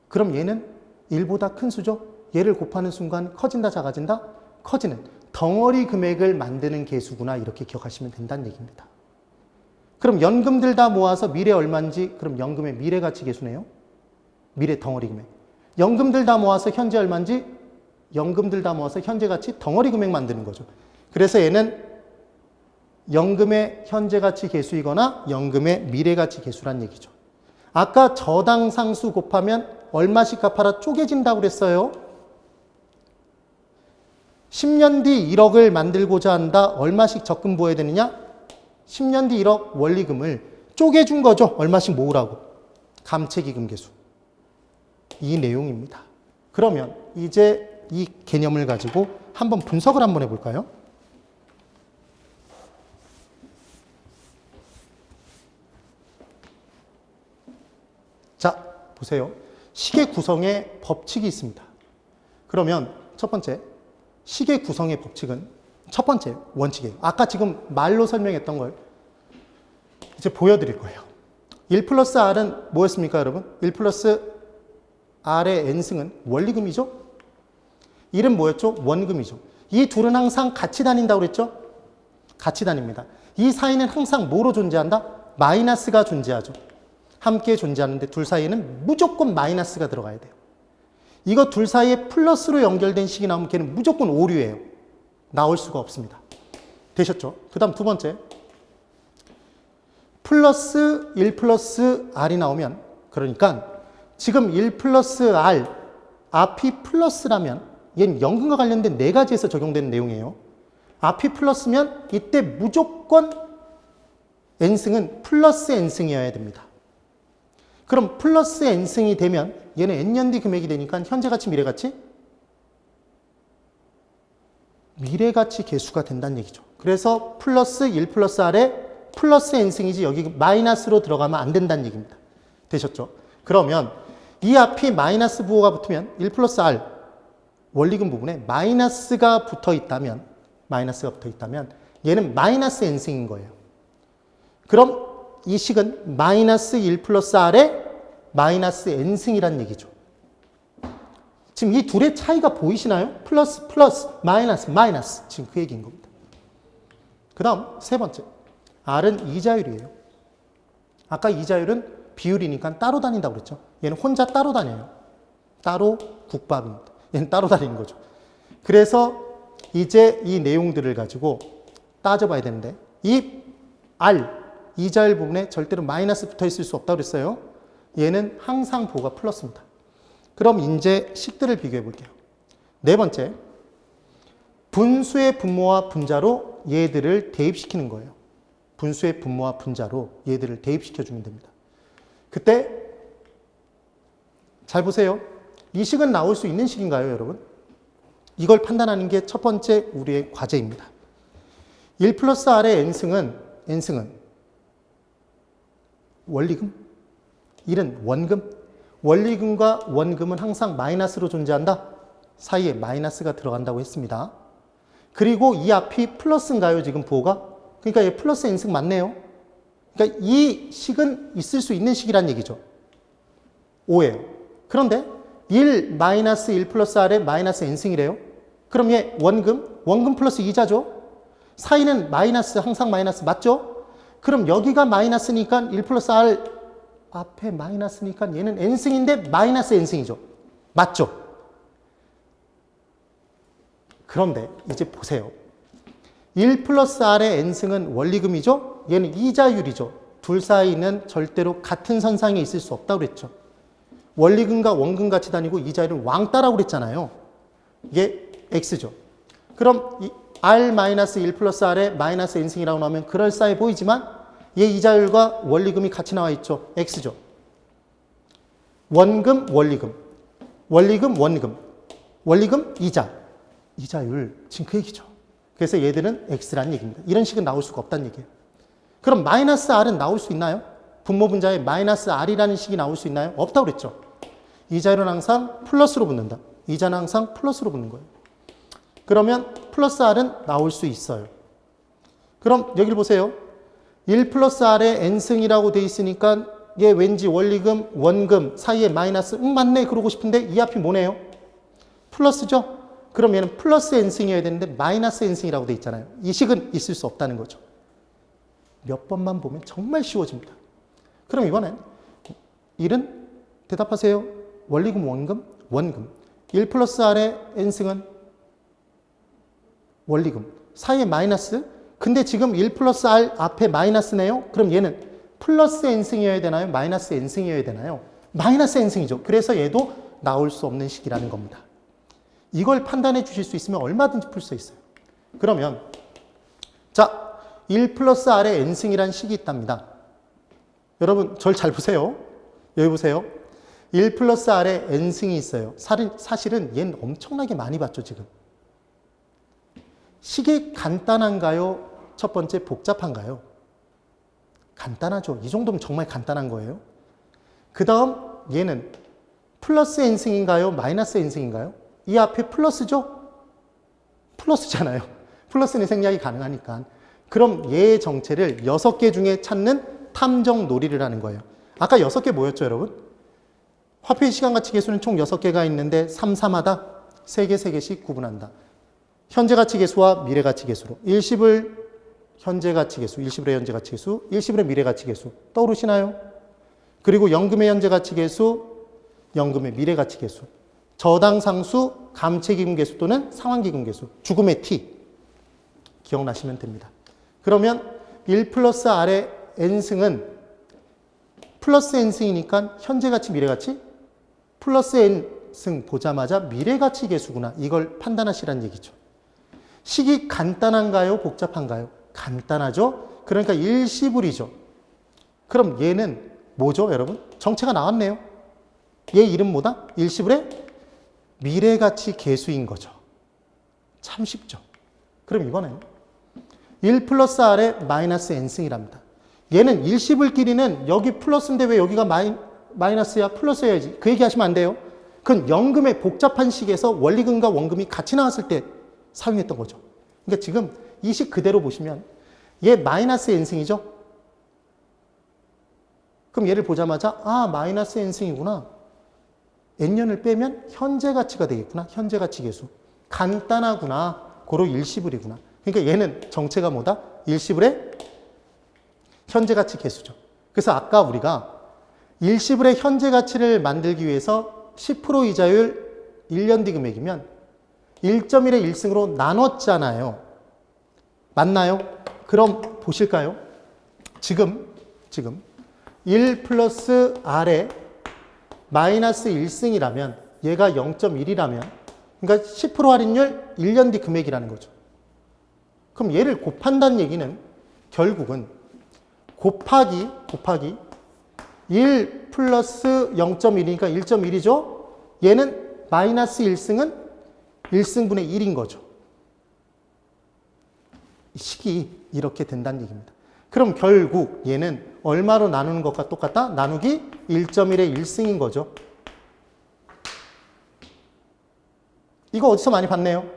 그럼 얘는 1보다 큰 수죠? 얘를 곱하는 순간 커진다, 작아진다? 커지는 덩어리 금액을 만드는 계수구나 이렇게 기억하시면 된다는 얘기입니다. 그럼 연금들 다 모아서 미래 얼마인지 그럼 연금의 미래가치 계수네요. 미래 덩어리 금액. 연금들 다 모아서 현재 얼마인지 연금들 다 모아서 현재 가치 덩어리 금액 만드는 거죠. 그래서 얘는 연금의 현재 가치 계수이거나 연금의 미래 가치 계수란 얘기죠. 아까 저당 상수 곱하면 얼마씩 갚아라 쪼개진다고 그랬어요. 10년 뒤 1억을 만들고자 한다. 얼마씩 적금 부어야 되느냐? 10년 뒤 1억 원리금을 쪼개준 거죠. 얼마씩 모으라고. 감채기금 계수. 이 내용입니다. 그러면 이제 이 개념을 가지고 한번 분석을 한번 해볼까요? 자, 보세요. 식의 구성에 법칙이 있습니다. 그러면 첫 번째, 식의 구성의 법칙은 첫 번째 원칙이에요. 아까 지금 말로 설명했던 걸 이제 보여드릴 거예요. 1 플러스 R은 뭐였습니까, 여러분? 1 플러스 R의 N승은 원리금이죠? 1은 뭐였죠? 원금이죠. 이 둘은 항상 같이 다닌다고 그랬죠? 같이 다닙니다. 이 사이는 항상 뭐로 존재한다? 마이너스가 존재하죠. 함께 존재하는데 둘 사이에는 무조건 마이너스가 들어가야 돼요. 이거 둘 사이에 플러스로 연결된 식이 나오면 걔는 무조건 오류예요. 나올 수가 없습니다. 되셨죠? 그 다음 두 번째. 플러스 1 플러스 R이 나오면 그러니까 지금 1 플러스 R 앞이 플러스라면 얘는 연금과 관련된 네 가지에서 적용되는 내용이에요. 앞이 플러스면 이때 무조건 N승은 플러스 N승이어야 됩니다. 그럼 플러스 N승이 되면 얘는 N년 뒤 금액이 되니까 현재가치, 미래가치? 미래가치 계수가 된다는 얘기죠. 그래서 플러스 1 플러스 R에 플러스 N승이지 여기 마이너스로 들어가면 안 된다는 얘기입니다. 되셨죠? 그러면 이 앞이 마이너스 부호가 붙으면 1 플러스 R 원리금 부분에 마이너스가 붙어 있다면 얘는 마이너스 N승인 거예요. 그럼 이 식은 마이너스 1 플러스 R에 마이너스 N승이란 얘기죠. 지금 이 둘의 차이가 보이시나요? 플러스, 마이너스, 지금 그 얘기인 겁니다. 그 다음 세 번째. R은 이자율이에요. 아까 이자율은 비율이니까 따로 다닌다고 그랬죠. 얘는 혼자 따로 다녀요. 따로 국밥입니다. 얘는 따로 다니는 거죠. 그래서 이제 이 내용들을 가지고 따져봐야 되는데 이 R, 이자율 부분에 절대로 마이너스 붙어 있을 수 없다고 그랬어요. 얘는 항상 부호가 플러스입니다. 그럼 이제 식들을 비교해 볼게요. 네 번째, 분수의 분모와 분자로 얘들을 대입시키는 거예요. 분수의 분모와 분자로 얘들을 대입시켜주면 됩니다. 그때 잘 보세요. 이 식은 나올 수 있는 식인가요, 여러분? 이걸 판단하는 게 첫 번째 우리의 과제입니다. 1 플러스 R의 N승은 원리금, 1은 원금. 원리금과 원금은 항상 마이너스로 존재한다. 사이에 마이너스가 들어간다고 했습니다. 그리고 이 앞이 플러스인가요, 지금 부호가? 그러니까 얘 플러스 N승 맞네요. 그러니까 이 식은 있을 수 있는 식이란 얘기죠. 5예요. 그런데 1 마이너스 1 플러스 R에 마이너스 N승이래요. 그럼 얘 원금 플러스 이자죠. 사이는 마이너스, 항상 마이너스 맞죠? 그럼 여기가 마이너스니까 1 플러스 R 앞에 마이너스니까 얘는 n승인데 마이너스 n승이죠. 맞죠? 그런데 이제 보세요. 1 플러스 r의 n승은 원리금이죠. 얘는 이자율이죠. 둘 사이는 절대로 같은 선상에 있을 수 없다고 그랬죠. 원리금과 원금 같이 다니고 이자율은 왕따라고 그랬잖아요. 이게 x죠. 그럼 이 r-1 플러스 r의 마이너스 n승이라고 나오면 그럴싸해 보이지만 얘 이자율과 원리금이 같이 나와 있죠. x죠. 원금, 원리금. 원리금, 원금. 원리금, 이자. 이자율. 지금 그 얘기죠. 그래서 얘들은 x라는 얘기입니다. 이런 식은 나올 수가 없다는 얘기예요. 그럼 마이너스 r은 나올 수 있나요? 분모 분자에 마이너스 r이라는 식이 나올 수 있나요? 없다고 그랬죠. 이자율은 항상 플러스로 붙는다. 이자는 항상 플러스로 붙는 거예요. 그러면 플러스 r은 나올 수 있어요. 그럼 여기를 보세요. 1 플러스 r의 n승이라고 돼 있으니까 얘 왠지 원리금, 원금 사이에 마이너스 맞네 그러고 싶은데 이 앞이 뭐네요? 플러스죠? 그럼 얘는 플러스 n승이어야 되는데 마이너스 n승이라고 돼 있잖아요. 이 식은 있을 수 없다는 거죠. 몇 번만 보면 정말 쉬워집니다. 그럼 이번엔 1은 대답하세요. 원리금, 원금, 원금. 1 플러스 r의 n승은 원리금. 사이에 마이너스. 근데 지금 1 플러스 r 앞에 마이너스네요. 그럼 얘는 플러스 n승이어야 되나요? 마이너스 n승이어야 되나요? 마이너스 n승이죠. 그래서 얘도 나올 수 없는 식이라는 겁니다. 이걸 판단해 주실 수 있으면 얼마든지 풀 수 있어요. 그러면 자, 1 플러스 r의 n승이라는 식이 있답니다. 여러분 절 잘 보세요. 여기 보세요. 1 플러스 r의 n승이 있어요. 사실은 얘는 엄청나게 많이 봤죠 지금. 식이 간단한가요? 첫 번째 복잡한가요? 간단하죠. 이 정도면 정말 간단한 거예요. 그 다음 얘는 플러스 n승인가요? 마이너스 n승인가요? 이 앞에 플러스죠? 플러스잖아요. 플러스는 생략이 가능하니까. 그럼 얘의 정체를 6개 중에 찾는 탐정 놀이를 하는 거예요. 아까 6개 뭐였죠, 여러분? 화폐의 시간가치 계수는 총 6개가 있는데 3, 3마다 3개, 3개씩 구분한다. 현재가치 계수와 미래가치계수로. 일시불 현재가치계수, 일시불의 현재가치계수, 일시불의 미래가치계수. 떠오르시나요? 그리고 연금의 현재가치계수, 연금의 미래가치계수. 저당상수, 감채기금계수 또는 상환기금계수. 죽음의 T. 기억나시면 됩니다. 그러면 1 플러스 r의 n승은 플러스 n승이니까 현재가치, 미래가치? 플러스 n승 보자마자 미래가치계수구나. 이걸 판단하시라는 얘기죠. 식이 간단한가요? 복잡한가요? 간단하죠? 그러니까 일시불이죠. 그럼 얘는 뭐죠, 여러분? 정체가 나왔네요. 얘 이름 뭐다? 일시불의 미래가치 계수인 거죠. 참 쉽죠. 그럼 이번엔 1 플러스 r의 마이너스 n승이랍니다. 얘는 일시불끼리는 여기 플러스인데 왜 여기가 마이너스야? 플러스여야지. 그 얘기 하시면 안 돼요. 그건 연금의 복잡한 식에서 원리금과 원금이 같이 나왔을 때 사용했던 거죠. 그러니까 지금 이 식 그대로 보시면 얘 마이너스 n승이죠. 그럼 얘를 보자마자 마이너스 n승이구나. n년을 빼면 현재가치가 되겠구나. 현재가치 계수. 간단하구나. 고로 일시불이구나. 그러니까 얘는 정체가 뭐다? 일시불의 현재가치 계수죠. 그래서 아까 우리가 일시불의 현재가치를 만들기 위해서 10% 이자율 1년 뒤 금액이면 1.1의 1승으로 나눴잖아요. 맞나요? 그럼 보실까요? 지금 1 플러스 r의 마이너스 1승이라면 얘가 0.1이라면 그러니까 10% 할인율 1년 뒤 금액이라는 거죠. 그럼 얘를 곱한다는 얘기는 결국은 곱하기 1 플러스 0.1이니까 1.1이죠. 얘는 마이너스 1승은 1승분의 1인 거죠. 식이 이렇게 된다는 얘기입니다. 그럼 결국 얘는 얼마로 나누는 것과 똑같다? 나누기 1.1의 1승인 거죠. 이거 어디서 많이 봤네요?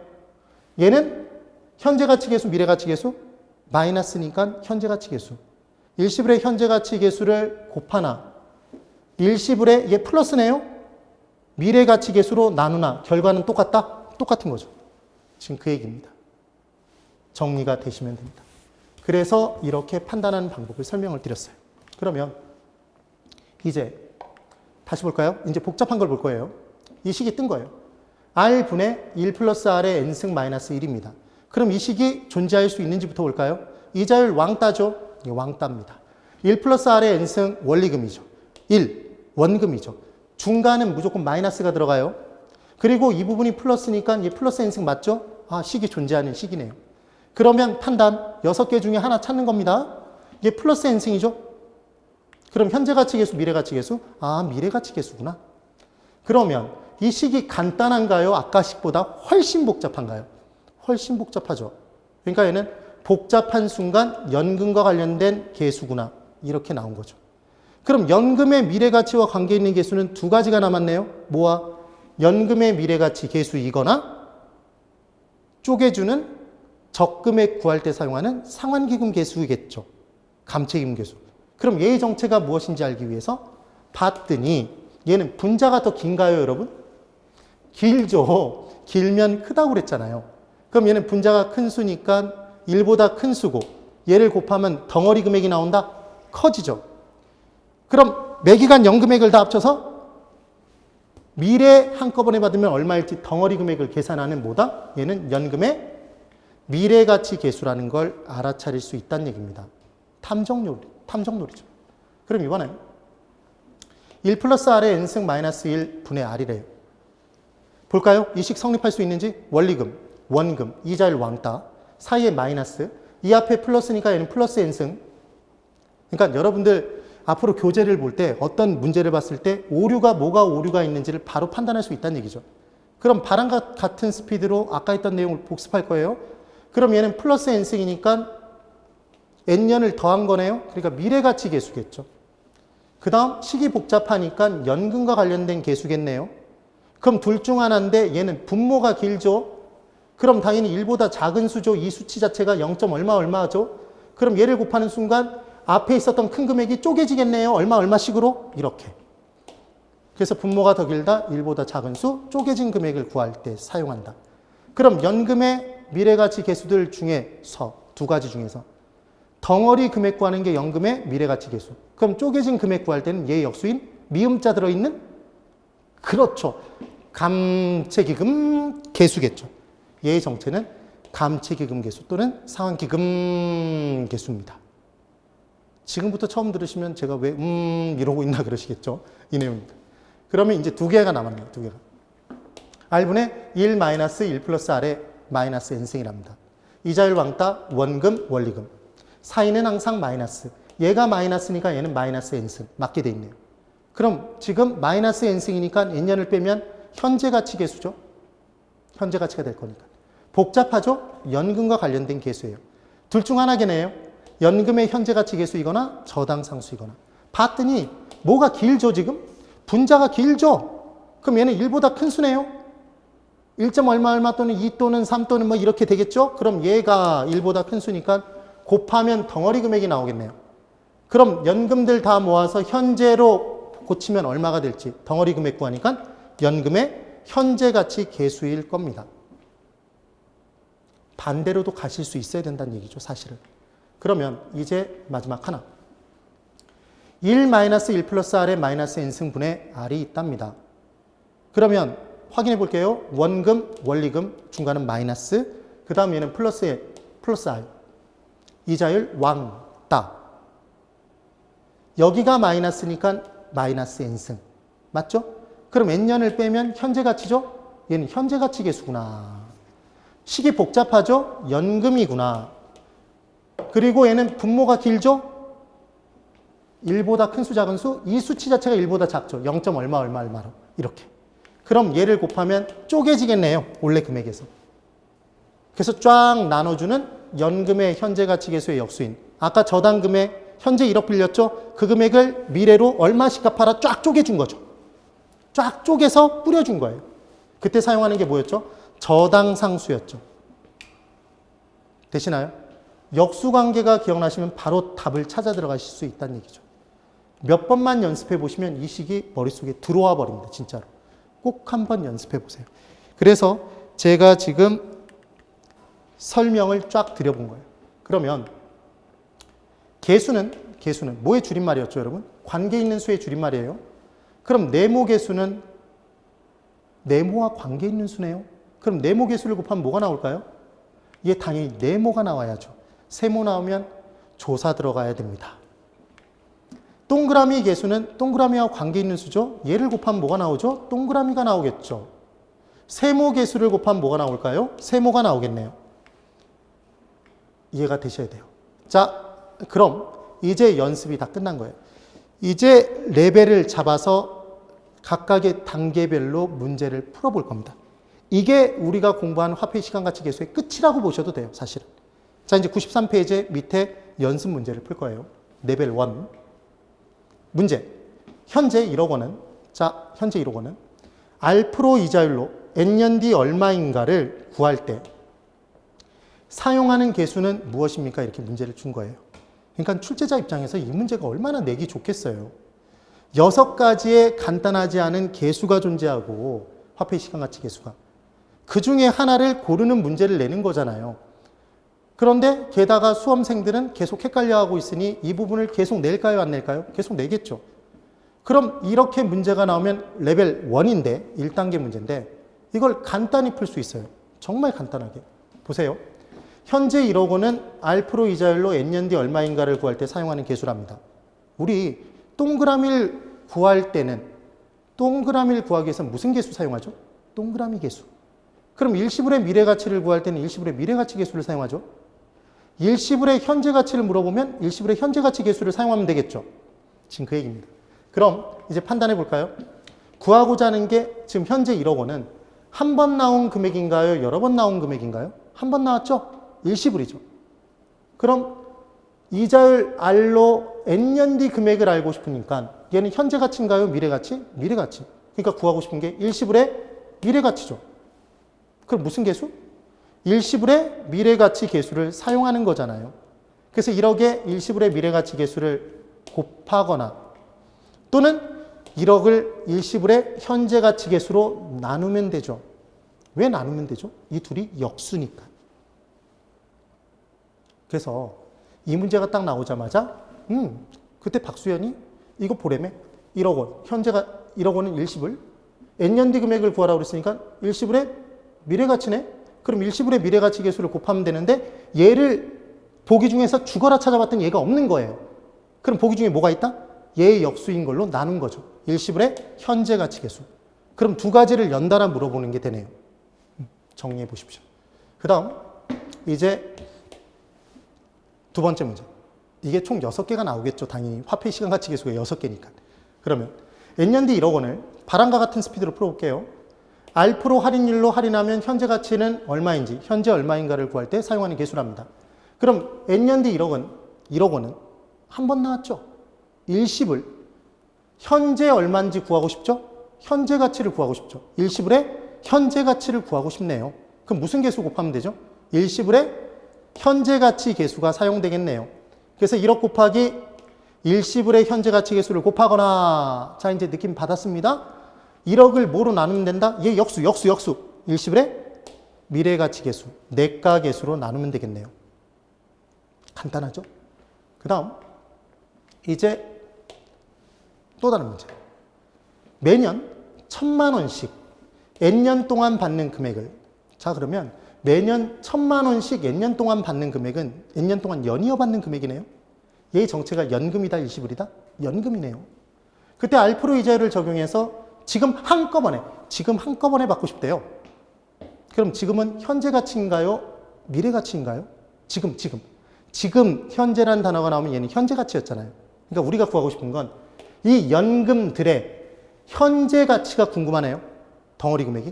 얘는 현재가치계수, 미래가치계수, 마이너스니까 현재가치계수. 일시불의 현재가치계수를 곱하나 일시불의 이게 플러스네요. 미래가치계수로 나누나 결과는 똑같다? 똑같은 거죠. 지금 그 얘기입니다. 정리가 되시면 됩니다. 그래서 이렇게 판단하는 방법을 설명을 드렸어요. 그러면 이제 다시 볼까요? 이제 복잡한 걸 볼 거예요. 이 식이 뜬 거예요. R분의 1 플러스 R의 N승 마이너스 1입니다. 그럼 이 식이 존재할 수 있는지부터 볼까요? 이자율 왕따죠? 왕따입니다. 1 플러스 R의 N승 원리금이죠. 1 원금이죠. 중간은 무조건 마이너스가 들어가요. 그리고 이 부분이 플러스니까 이 플러스 N승 맞죠? 아, 식이 존재하는 식이네요. 그러면 판단 6개 중에 하나 찾는 겁니다. 이게 플러스 N승이죠? 그럼 현재가치계수, 미래가치계수? 아, 미래가치계수구나. 그러면 이 식이 간단한가요? 아까 식보다 훨씬 복잡한가요? 훨씬 복잡하죠. 그러니까 얘는 복잡한 순간 연금과 관련된 계수구나. 이렇게 나온 거죠. 그럼 연금의 미래가치와 관계 있는 계수는 두 가지가 남았네요. 뭐와? 연금의 미래가치 계수이거나 쪼개주는 적금액 구할 때 사용하는 상환기금 계수이겠죠. 감채기금 계수. 그럼 얘의 정체가 무엇인지 알기 위해서 봤더니 얘는 분자가 더 긴가요, 여러분? 길죠. 길면 크다고 그랬잖아요. 그럼 얘는 분자가 큰 수니까 1보다 큰 수고 얘를 곱하면 덩어리 금액이 나온다? 커지죠. 그럼 매기간 연금액을 다 합쳐서 미래 한꺼번에 받으면 얼마일지 덩어리 금액을 계산하는 뭐다? 얘는 연금의 미래가치 계수라는 걸 알아차릴 수 있다는 얘기입니다. 탐정놀이죠. 그럼 이번엔 1 플러스 R의 N승 마이너스 1 분의 R이래요. 볼까요? 이 식 성립할 수 있는지? 원리금, 원금, 이자율 왕따, 사이에 마이너스, 이 앞에 플러스니까 얘는 플러스 N승. 그러니까 여러분들 앞으로 교재를 볼 때 어떤 문제를 봤을 때 오류가 뭐가 오류가 있는지를 바로 판단할 수 있다는 얘기죠. 그럼 바람과 같은 스피드로 아까 했던 내용을 복습할 거예요. 그럼 얘는 플러스 N승이니까 N년을 더한 거네요. 그러니까 미래가치 계수겠죠. 그 다음 식이 복잡하니까 연금과 관련된 계수겠네요. 그럼 둘 중 하나인데 얘는 분모가 길죠. 그럼 당연히 1보다 작은 수죠. 이 수치 자체가 0. 얼마죠. 그럼 얘를 곱하는 순간 앞에 있었던 큰 금액이 쪼개지겠네요. 얼마씩으로? 이렇게. 그래서 분모가 더 길다. 1보다 작은 수, 쪼개진 금액을 구할 때 사용한다. 그럼 연금의 미래가치 계수들 중에서 두 가지 중에서 덩어리 금액 구하는 게 연금의 미래가치 계수. 그럼 쪼개진 금액 구할 때는 얘의 역수인 미음자 들어있는? 그렇죠. 감채기금 계수겠죠. 얘의 정체는 감채기금 계수 또는 상환기금 계수입니다. 지금부터 처음 들으시면 제가 왜 이러고 있나 그러시겠죠. 이 내용입니다. 그러면 이제 두 개가 남았네요. 두 개가. R분의 1 마이너스 1 플러스 R의 마이너스 N승이랍니다. 이자율 왕따, 원금, 원리금. 사이는 항상 마이너스. 얘가 마이너스니까 얘는 마이너스 N승. 맞게 돼 있네요. 그럼 지금 마이너스 N승이니까 N년을 빼면 현재가치 계수죠. 현재가치가 될 거니까. 복잡하죠? 연금과 관련된 계수예요. 둘 중 하나겠네요. 연금의 현재가치 계수이거나 저당상수이거나. 봤더니 뭐가 길죠 지금? 분자가 길죠? 그럼 얘는 1보다 큰 수네요. 1. 얼마 또는 2 또는 3 또는 뭐 이렇게 되겠죠? 그럼 얘가 1보다 큰 수니까 곱하면 덩어리 금액이 나오겠네요. 그럼 연금들 다 모아서 현재로 고치면 얼마가 될지 덩어리 금액 구하니까 연금의 현재가치 계수일 겁니다. 반대로도 가실 수 있어야 된다는 얘기죠, 사실은. 그러면 이제 마지막 하나. 1 마이너스 1 플러스 R의 마이너스 N승분의 R이 있답니다. 그러면 확인해 볼게요. 원금, 원리금, 중간은 마이너스, 그 다음 얘는 플러스 R. 이자율 왕따. 여기가 마이너스니까 마이너스 N승. 맞죠? 그럼 N년을 빼면 현재가치죠? 얘는 현재가치 계수구나. 식이 복잡하죠? 연금이구나. 그리고 얘는 분모가 길죠? 1보다 큰 수, 작은 수. 이 수치 자체가 1보다 작죠. 0. 얼마로. 이렇게. 그럼 얘를 곱하면 쪼개지겠네요. 원래 금액에서. 그래서 쫙 나눠주는 연금의 현재가치 계수의 역수인. 아까 저당금액 현재 1억 빌렸죠? 그 금액을 미래로 얼마씩 갚아라 쫙 쪼개준 거죠. 쫙 쪼개서 뿌려준 거예요. 그때 사용하는 게 뭐였죠? 저당상수였죠. 되시나요? 역수관계가 기억나시면 바로 답을 찾아 들어가실 수 있다는 얘기죠. 몇 번만 연습해 보시면 이 식이 머릿속에 들어와 버립니다. 진짜로. 꼭 한번 연습해 보세요. 그래서 제가 지금 설명을 쫙 드려본 거예요. 그러면 계수는 개수는 뭐의 줄임말이었죠, 여러분? 관계 있는 수의 줄임말이에요. 그럼 네모 개수는 네모와 관계 있는 수네요. 그럼 네모 개수를 곱하면 뭐가 나올까요? 이게 당연히 네모가 나와야죠. 세모 나오면 조사 들어가야 됩니다. 동그라미 개수는 동그라미와 관계 있는 수죠. 얘를 곱하면 뭐가 나오죠? 동그라미가 나오겠죠. 세모 개수를 곱하면 뭐가 나올까요? 세모가 나오겠네요. 이해가 되셔야 돼요. 자, 그럼 이제 연습이 다 끝난 거예요. 이제 레벨을 잡아서 각각의 단계별로 문제를 풀어볼 겁니다. 이게 우리가 공부한 화폐 시간가치 계수의 끝이라고 보셔도 돼요, 사실은. 자, 이제 93페이지 밑에 연습 문제를 풀 거예요. 레벨 1. 문제. 현재 1억 원은, 자, 현재 1억 원은 R% 이자율로 N년 뒤 얼마인가를 구할 때 사용하는 개수는 무엇입니까? 이렇게 문제를 준 거예요. 그러니까 출제자 입장에서 이 문제가 얼마나 내기 좋겠어요. 6가지의 간단하지 않은 개수가 존재하고 화폐 시간가치 개수가 그 중에 하나를 고르는 문제를 내는 거잖아요. 그런데 게다가 수험생들은 계속 헷갈려하고 있으니 이 부분을 계속 낼까요? 안 낼까요? 계속 내겠죠. 그럼 이렇게 문제가 나오면 레벨 1인데 1단계 문제인데 이걸 간단히 풀 수 있어요. 정말 간단하게. 보세요. 현재 1억 원은 R% 이자율로 N년 뒤 얼마인가를 구할 때 사용하는 개수랍니다. 우리 동그라미를 구할 때는 동그라미를 구하기 위해서 무슨 개수 사용하죠? 동그라미 개수. 그럼 일시불의 미래가치를 구할 때는 일시불의 미래가치 개수를 사용하죠. 일시불의 현재가치를 물어보면 일시불의 현재가치 개수를 사용하면 되겠죠. 지금 그 얘기입니다. 그럼 이제 판단해 볼까요? 구하고자 하는 게 지금 현재 1억 원은 한 번 나온 금액인가요? 여러 번 나온 금액인가요? 한 번 나왔죠? 일시불이죠. 그럼 이자율 R로 N년 뒤 금액을 알고 싶으니까 얘는 현재 가치인가요? 미래 가치? 미래 가치. 그러니까 구하고 싶은 게 일시불의 미래 가치죠. 그럼 무슨 개수? 일시불의 미래 가치 개수를 사용하는 거잖아요. 그래서 1억의 일시불의 미래 가치 개수를 곱하거나 또는 1억을 일시불의 현재 가치 개수로 나누면 되죠. 왜 나누면 되죠? 이 둘이 역수니까. 그래서 이 문제가 딱 나오자마자 그때 박수현이 이거 보래매 1억 원. 현재가 1억 원은 일시불. N년 뒤 금액을 구하라고 그랬으니까 일시불의 미래가치네. 그럼 일시불의 미래가치 개수를 곱하면 되는데 얘를 보기 중에서 죽어라 찾아봤더니 얘가 없는 거예요. 그럼 보기 중에 뭐가 있다? 얘의 역수인 걸로 나눈 거죠. 일시불의 현재가치 개수. 그럼 두 가지를 연달아 물어보는 게 되네요. 정리해 보십시오. 그 다음 이제 두 번째 문제. 이게 총 6개가 나오겠죠. 당연히 화폐 시간가치 개수가 6개니까. 그러면 N년 뒤 1억 원을 바람과 같은 스피드로 풀어볼게요. R% 할인율로 할인하면 현재 가치는 얼마인지, 현재 얼마인가를 구할 때 사용하는 개수랍니다. 그럼 N년 뒤 1억 원은 한 번 나왔죠. 일시불. 현재 얼마인지 구하고 싶죠? 현재 가치를 구하고 싶죠. 일시불의 현재 가치를 구하고 싶네요. 그럼 무슨 개수 곱하면 되죠? 일시불의 현재 가치 개수가 사용되겠네요. 그래서 1억 곱하기 일시불의 현재 가치 개수를 곱하거나, 자, 이제 느낌 받았습니다. 1억을 뭐로 나누면 된다? 얘 역수. 일시불의 미래 가치 개수, 내가 개수로 나누면 되겠네요. 간단하죠? 그 다음, 이제 또 다른 문제. 매년 1,000만 원씩 N년 동안 받는 금액을, 자, 그러면 매년 1,000만 원씩 N년 동안 받는 금액은 N년 동안 연이어 받는 금액이네요. 얘의 정체가 연금이다, 일시불이다? 연금이네요. 그때 R% 이자율을 적용해서 지금 한꺼번에 받고 싶대요. 그럼 지금은 현재 가치인가요? 미래 가치인가요? 지금 현재라는 단어가 나오면 얘는 현재 가치였잖아요. 그러니까 우리가 구하고 싶은 건 이 연금들의 현재 가치가 궁금하네요. 덩어리 금액이.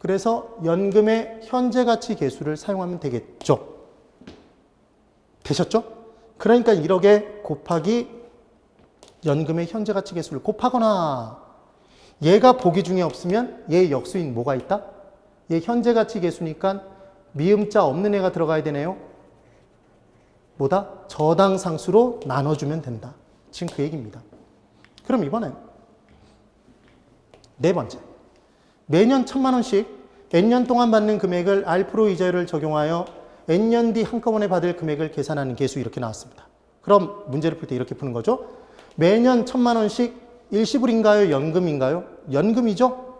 그래서 연금의 현재 가치 개수를 사용하면 되겠죠. 되셨죠? 그러니까 1억에 곱하기 연금의 현재 가치 개수를 곱하거나, 얘가 보기 중에 없으면 얘의 역수인 뭐가 있다? 얘 현재 가치 개수니까 미음자 없는 애가 들어가야 되네요. 뭐다? 저당상수로 나눠주면 된다. 지금 그 얘기입니다. 그럼 이번엔 네 번째. 매년 1,000만 원씩 N년 동안 받는 금액을 R% 이자율을 적용하여 N년 뒤 한꺼번에 받을 금액을 계산하는 개수, 이렇게 나왔습니다. 그럼 문제를 풀 때 이렇게 푸는 거죠. 매년 1,000만 원씩 일시불인가요? 연금인가요? 연금이죠.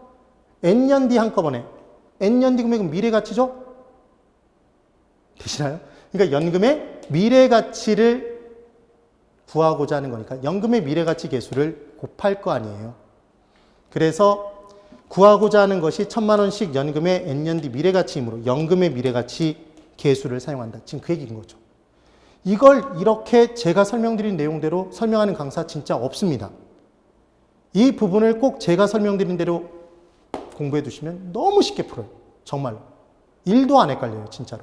N년 뒤 한꺼번에. N년 뒤 금액은 미래가치죠. 되시나요? 그러니까 연금의 미래가치를 구하고자 하는 거니까 연금의 미래가치 계수를 곱할 거 아니에요. 그래서 구하고자 하는 것이 1,000만 원씩 연금의 N년 뒤 미래가치이므로 연금의 미래가치 계수를 사용한다. 지금 그 얘기인 거죠. 이걸 이렇게 제가 설명드린 내용대로 설명하는 강사 진짜 없습니다. 이 부분을 꼭 제가 설명드린 대로 공부해 두시면 너무 쉽게 풀어요. 정말로. 1도 안 헷갈려요. 진짜로.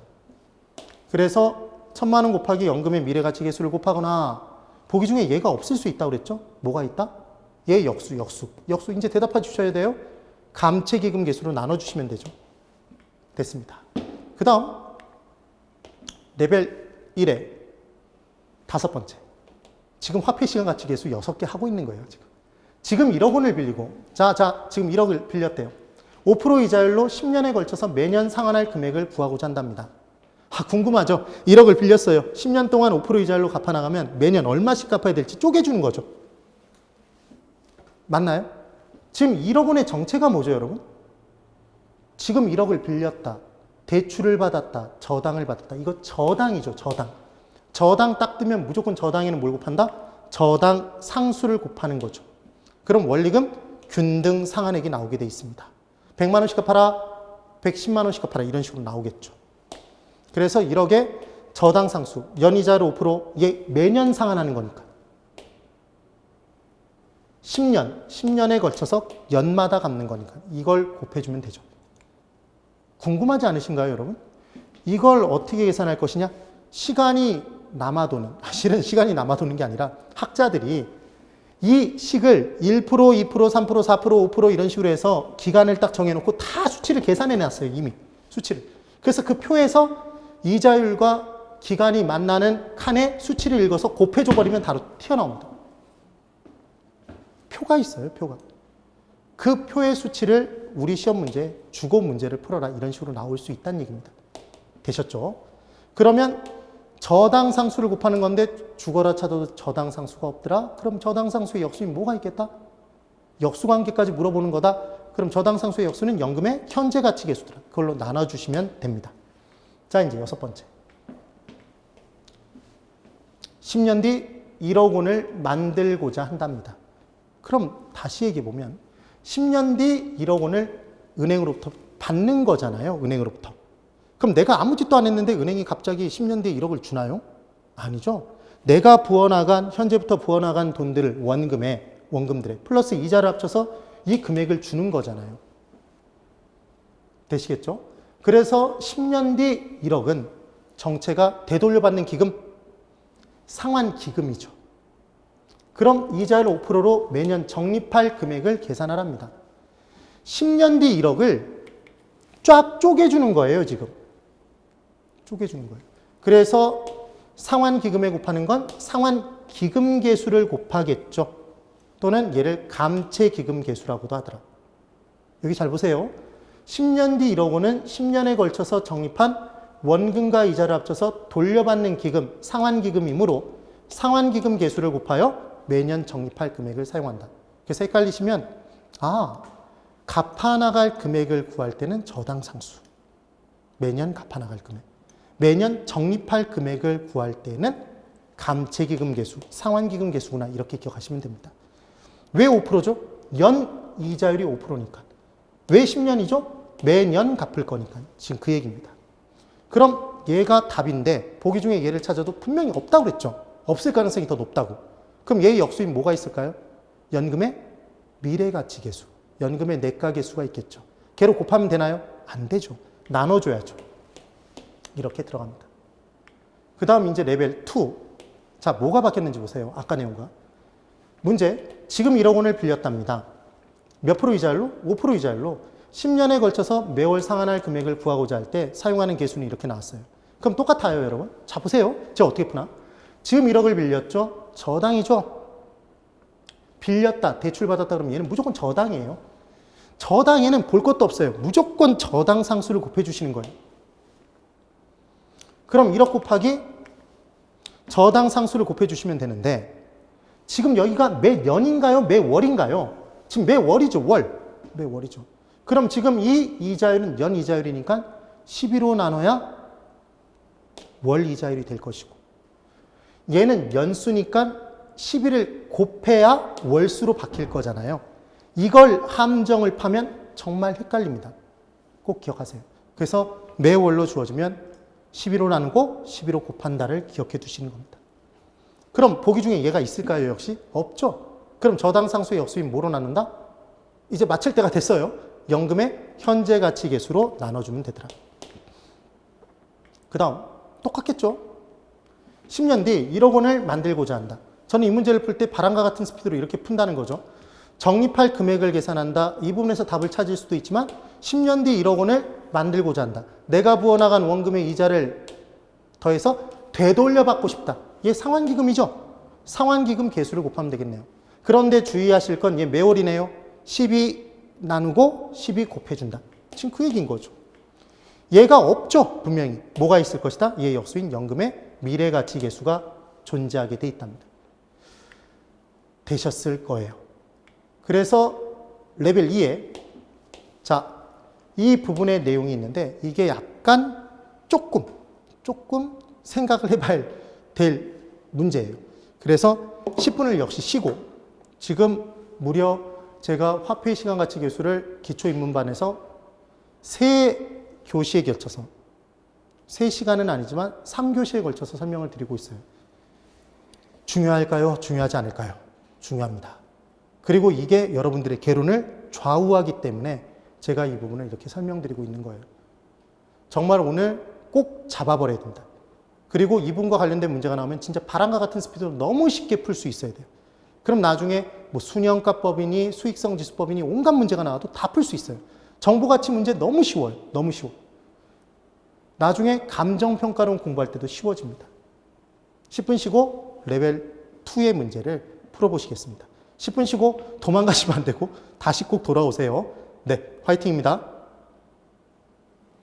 그래서 1,000만 원 곱하기 연금의 미래가치 계수를 곱하거나 보기 중에 얘가 없을 수 있다고 그랬죠? 뭐가 있다? 얘 역수. 역수 이제 대답해 주셔야 돼요. 감채기금 계수로 나눠주시면 되죠. 됐습니다. 그 다음 레벨 1의 5번째. 지금 화폐 시간 가치 계수 6개 하고 있는 거예요. 지금 1억 원을 빌리고 지금 1억을 빌렸대요. 5% 이자율로 10년에 걸쳐서 매년 상환할 금액을 구하고자 한답니다. 궁금하죠? 1억을 빌렸어요. 10년 동안 5% 이자율로 갚아나가면 매년 얼마씩 갚아야 될지 쪼개주는 거죠. 맞나요? 지금 1억 원의 정체가 뭐죠, 여러분? 지금 1억을 빌렸다. 대출을 받았다. 저당을 받았다. 이거 저당이죠, 저당. 저당 딱 뜨면 무조건 저당에는 뭘 곱한다? 저당 상수를 곱하는 거죠. 그럼 원리금 균등 상환액이 나오게 돼 있습니다. 100만 원씩 갚아라, 110만 원씩 갚아라 이런 식으로 나오겠죠. 그래서 1억에 저당 상수, 연이자로 5%, 이게 매년 상환하는 거니까. 10년에 걸쳐서 연마다 갚는 거니까 이걸 곱해주면 되죠. 궁금하지 않으신가요, 여러분? 이걸 어떻게 계산할 것이냐? 시간이 남아도는, 실은 시간이 남아도는 게 아니라 학자들이 이 식을 1%, 2%, 3%, 4%, 5% 이런 식으로 해서 기간을 딱 정해놓고 다 수치를 계산해 놨어요, 이미. 수치를. 그래서 그 표에서 이자율과 기간이 만나는 칸에 수치를 읽어서 곱해줘 버리면 바로 튀어나옵니다. 표가 있어요, 표가. 그 표의 수치를 우리 시험 문제, 주거 문제를 풀어라 이런 식으로 나올 수 있다는 얘기입니다. 되셨죠? 그러면 저당 상수를 곱하는 건데 주거라 찾아도 저당 상수가 없더라? 그럼 저당 상수의 역수인 뭐가 있겠다? 역수 관계까지 물어보는 거다? 그럼 저당 상수의 역수는 연금의 현재 가치 계수더라. 그걸로 나눠주시면 됩니다. 자, 이제 6번째. 10년 뒤 1억 원을 만들고자 한답니다. 그럼 다시 얘기해보면 10년 뒤 1억 원을 은행으로부터 받는 거잖아요. 은행으로부터. 그럼 내가 아무 짓도 안 했는데 은행이 갑자기 10년 뒤에 1억을 주나요? 아니죠. 내가 부어나간, 현재부터 부어나간 돈들을 원금들에 플러스 이자를 합쳐서 이 금액을 주는 거잖아요. 되시겠죠? 그래서 10년 뒤 1억은 정체가 되돌려받는 기금, 상환기금이죠. 그럼 이자율 5%로 매년 적립할 금액을 계산하랍니다. 10년 뒤 1억을 쫙 쪼개주는 거예요, 지금. 쪼개주는 거예요. 그래서 상환기금에 곱하는 건 상환기금 계수를 곱하겠죠. 또는 얘를 감채기금 계수라고도 하더라. 여기 잘 보세요. 10년 뒤 1억 원은 10년에 걸쳐서 적립한 원금과 이자를 합쳐서 돌려받는 기금, 상환기금이므로 상환기금 계수를 곱하여 매년 적립할 금액을 사용한다. 그래서 헷갈리시면 갚아나갈 금액을 구할 때는 저당 상수, 매년 갚아나갈 금액. 매년 적립할 금액을 구할 때는 감채기금 계수, 상환기금 계수구나 이렇게 기억하시면 됩니다. 왜 5%죠? 연 이자율이 5%니까. 왜 10년이죠? 매년 갚을 거니까. 지금 그 얘기입니다. 그럼 얘가 답인데 보기 중에 얘를 찾아도 분명히 없다고 그랬죠. 없을 가능성이 더 높다고. 그럼 얘의 역수인 뭐가 있을까요? 연금의 미래가치 계수, 연금의 내가 계수가 있겠죠. 걔로 곱하면 되나요? 안 되죠. 나눠줘야죠. 이렇게 들어갑니다. 그 다음 이제 레벨 2. 자, 뭐가 바뀌었는지 보세요. 아까 내용과. 문제, 지금 1억 원을 빌렸답니다. 몇 프로 이자율로? 5% 이자율로 10년에 걸쳐서 매월 상환할 금액을 구하고자 할 때 사용하는 계수는 이렇게 나왔어요. 그럼 똑같아요, 여러분. 자, 보세요. 제가 어떻게 푸나? 지금 1억을 빌렸죠? 저당이죠? 빌렸다, 대출받았다 그러면 얘는 무조건 저당이에요. 저당에는 볼 것도 없어요. 무조건 저당 상수를 곱해주시는 거예요. 그럼 1억 곱하기 저당 상수를 곱해주시면 되는데 지금 여기가 매 년인가요? 매 월인가요? 지금 매 월이죠. 월. 매 월이죠. 그럼 지금 이 이자율은 연 이자율이니까 12로 나눠야 월 이자율이 될 것이고 얘는 연수니까 11을 곱해야 월수로 바뀔 거잖아요. 이걸 함정을 파면 정말 헷갈립니다. 꼭 기억하세요. 그래서 매월로 주어지면 12로 나누고 12로 곱한다를 기억해 두시는 겁니다. 그럼 보기 중에 얘가 있을까요? 역시? 없죠. 그럼 저당 상수의 역수인 뭐로 나눈다? 이제 맞출 때가 됐어요. 연금의 현재 가치 계수로 나눠주면 되더라. 그 다음 똑같겠죠. 10년 뒤 1억 원을 만들고자 한다. 저는 이 문제를 풀 때 바람과 같은 스피드로 이렇게 푼다는 거죠. 적립할 금액을 계산한다. 이 부분에서 답을 찾을 수도 있지만 10년 뒤 1억 원을 만들고자 한다. 내가 부어나간 원금의 이자를 더해서 되돌려받고 싶다. 얘 상환기금이죠. 상환기금 계수를 곱하면 되겠네요. 그런데 주의하실 건 얘 매월이네요. 12 나누고 12 곱해준다. 지금 그 얘기인 거죠. 얘가 없죠. 분명히. 뭐가 있을 것이다? 얘 역수인 연금의 미래가치 계수가 존재하게 돼 있답니다. 되셨을 거예요. 그래서 레벨 2에 자, 이 부분의 내용이 있는데 이게 약간 조금 생각을 해봐야 될 문제예요. 그래서 10분을 역시 쉬고 지금 무려 제가 화폐 시간 가치 계수를 기초입문반에서 3교시에 걸쳐서 3시간은 아니지만 3교시에 걸쳐서 설명을 드리고 있어요. 중요할까요? 중요하지 않을까요? 중요합니다. 그리고 이게 여러분들의 개론을 좌우하기 때문에 제가 이 부분을 이렇게 설명드리고 있는 거예요. 정말 오늘 꼭 잡아버려야 된다. 그리고 이분과 관련된 문제가 나오면 진짜 바람과 같은 스피드로 너무 쉽게 풀 수 있어야 돼요. 그럼 나중에 뭐 순형가법이니 수익성 지수법이니 온갖 문제가 나와도 다 풀 수 있어요. 정보가치 문제 너무 쉬워요. 너무 쉬워. 나중에 감정평가론 공부할 때도 쉬워집니다. 10분 쉬고 레벨 2의 문제를 풀어보시겠습니다. 10분 쉬고 도망가시면 안 되고 다시 꼭 돌아오세요. 네, 화이팅입니다.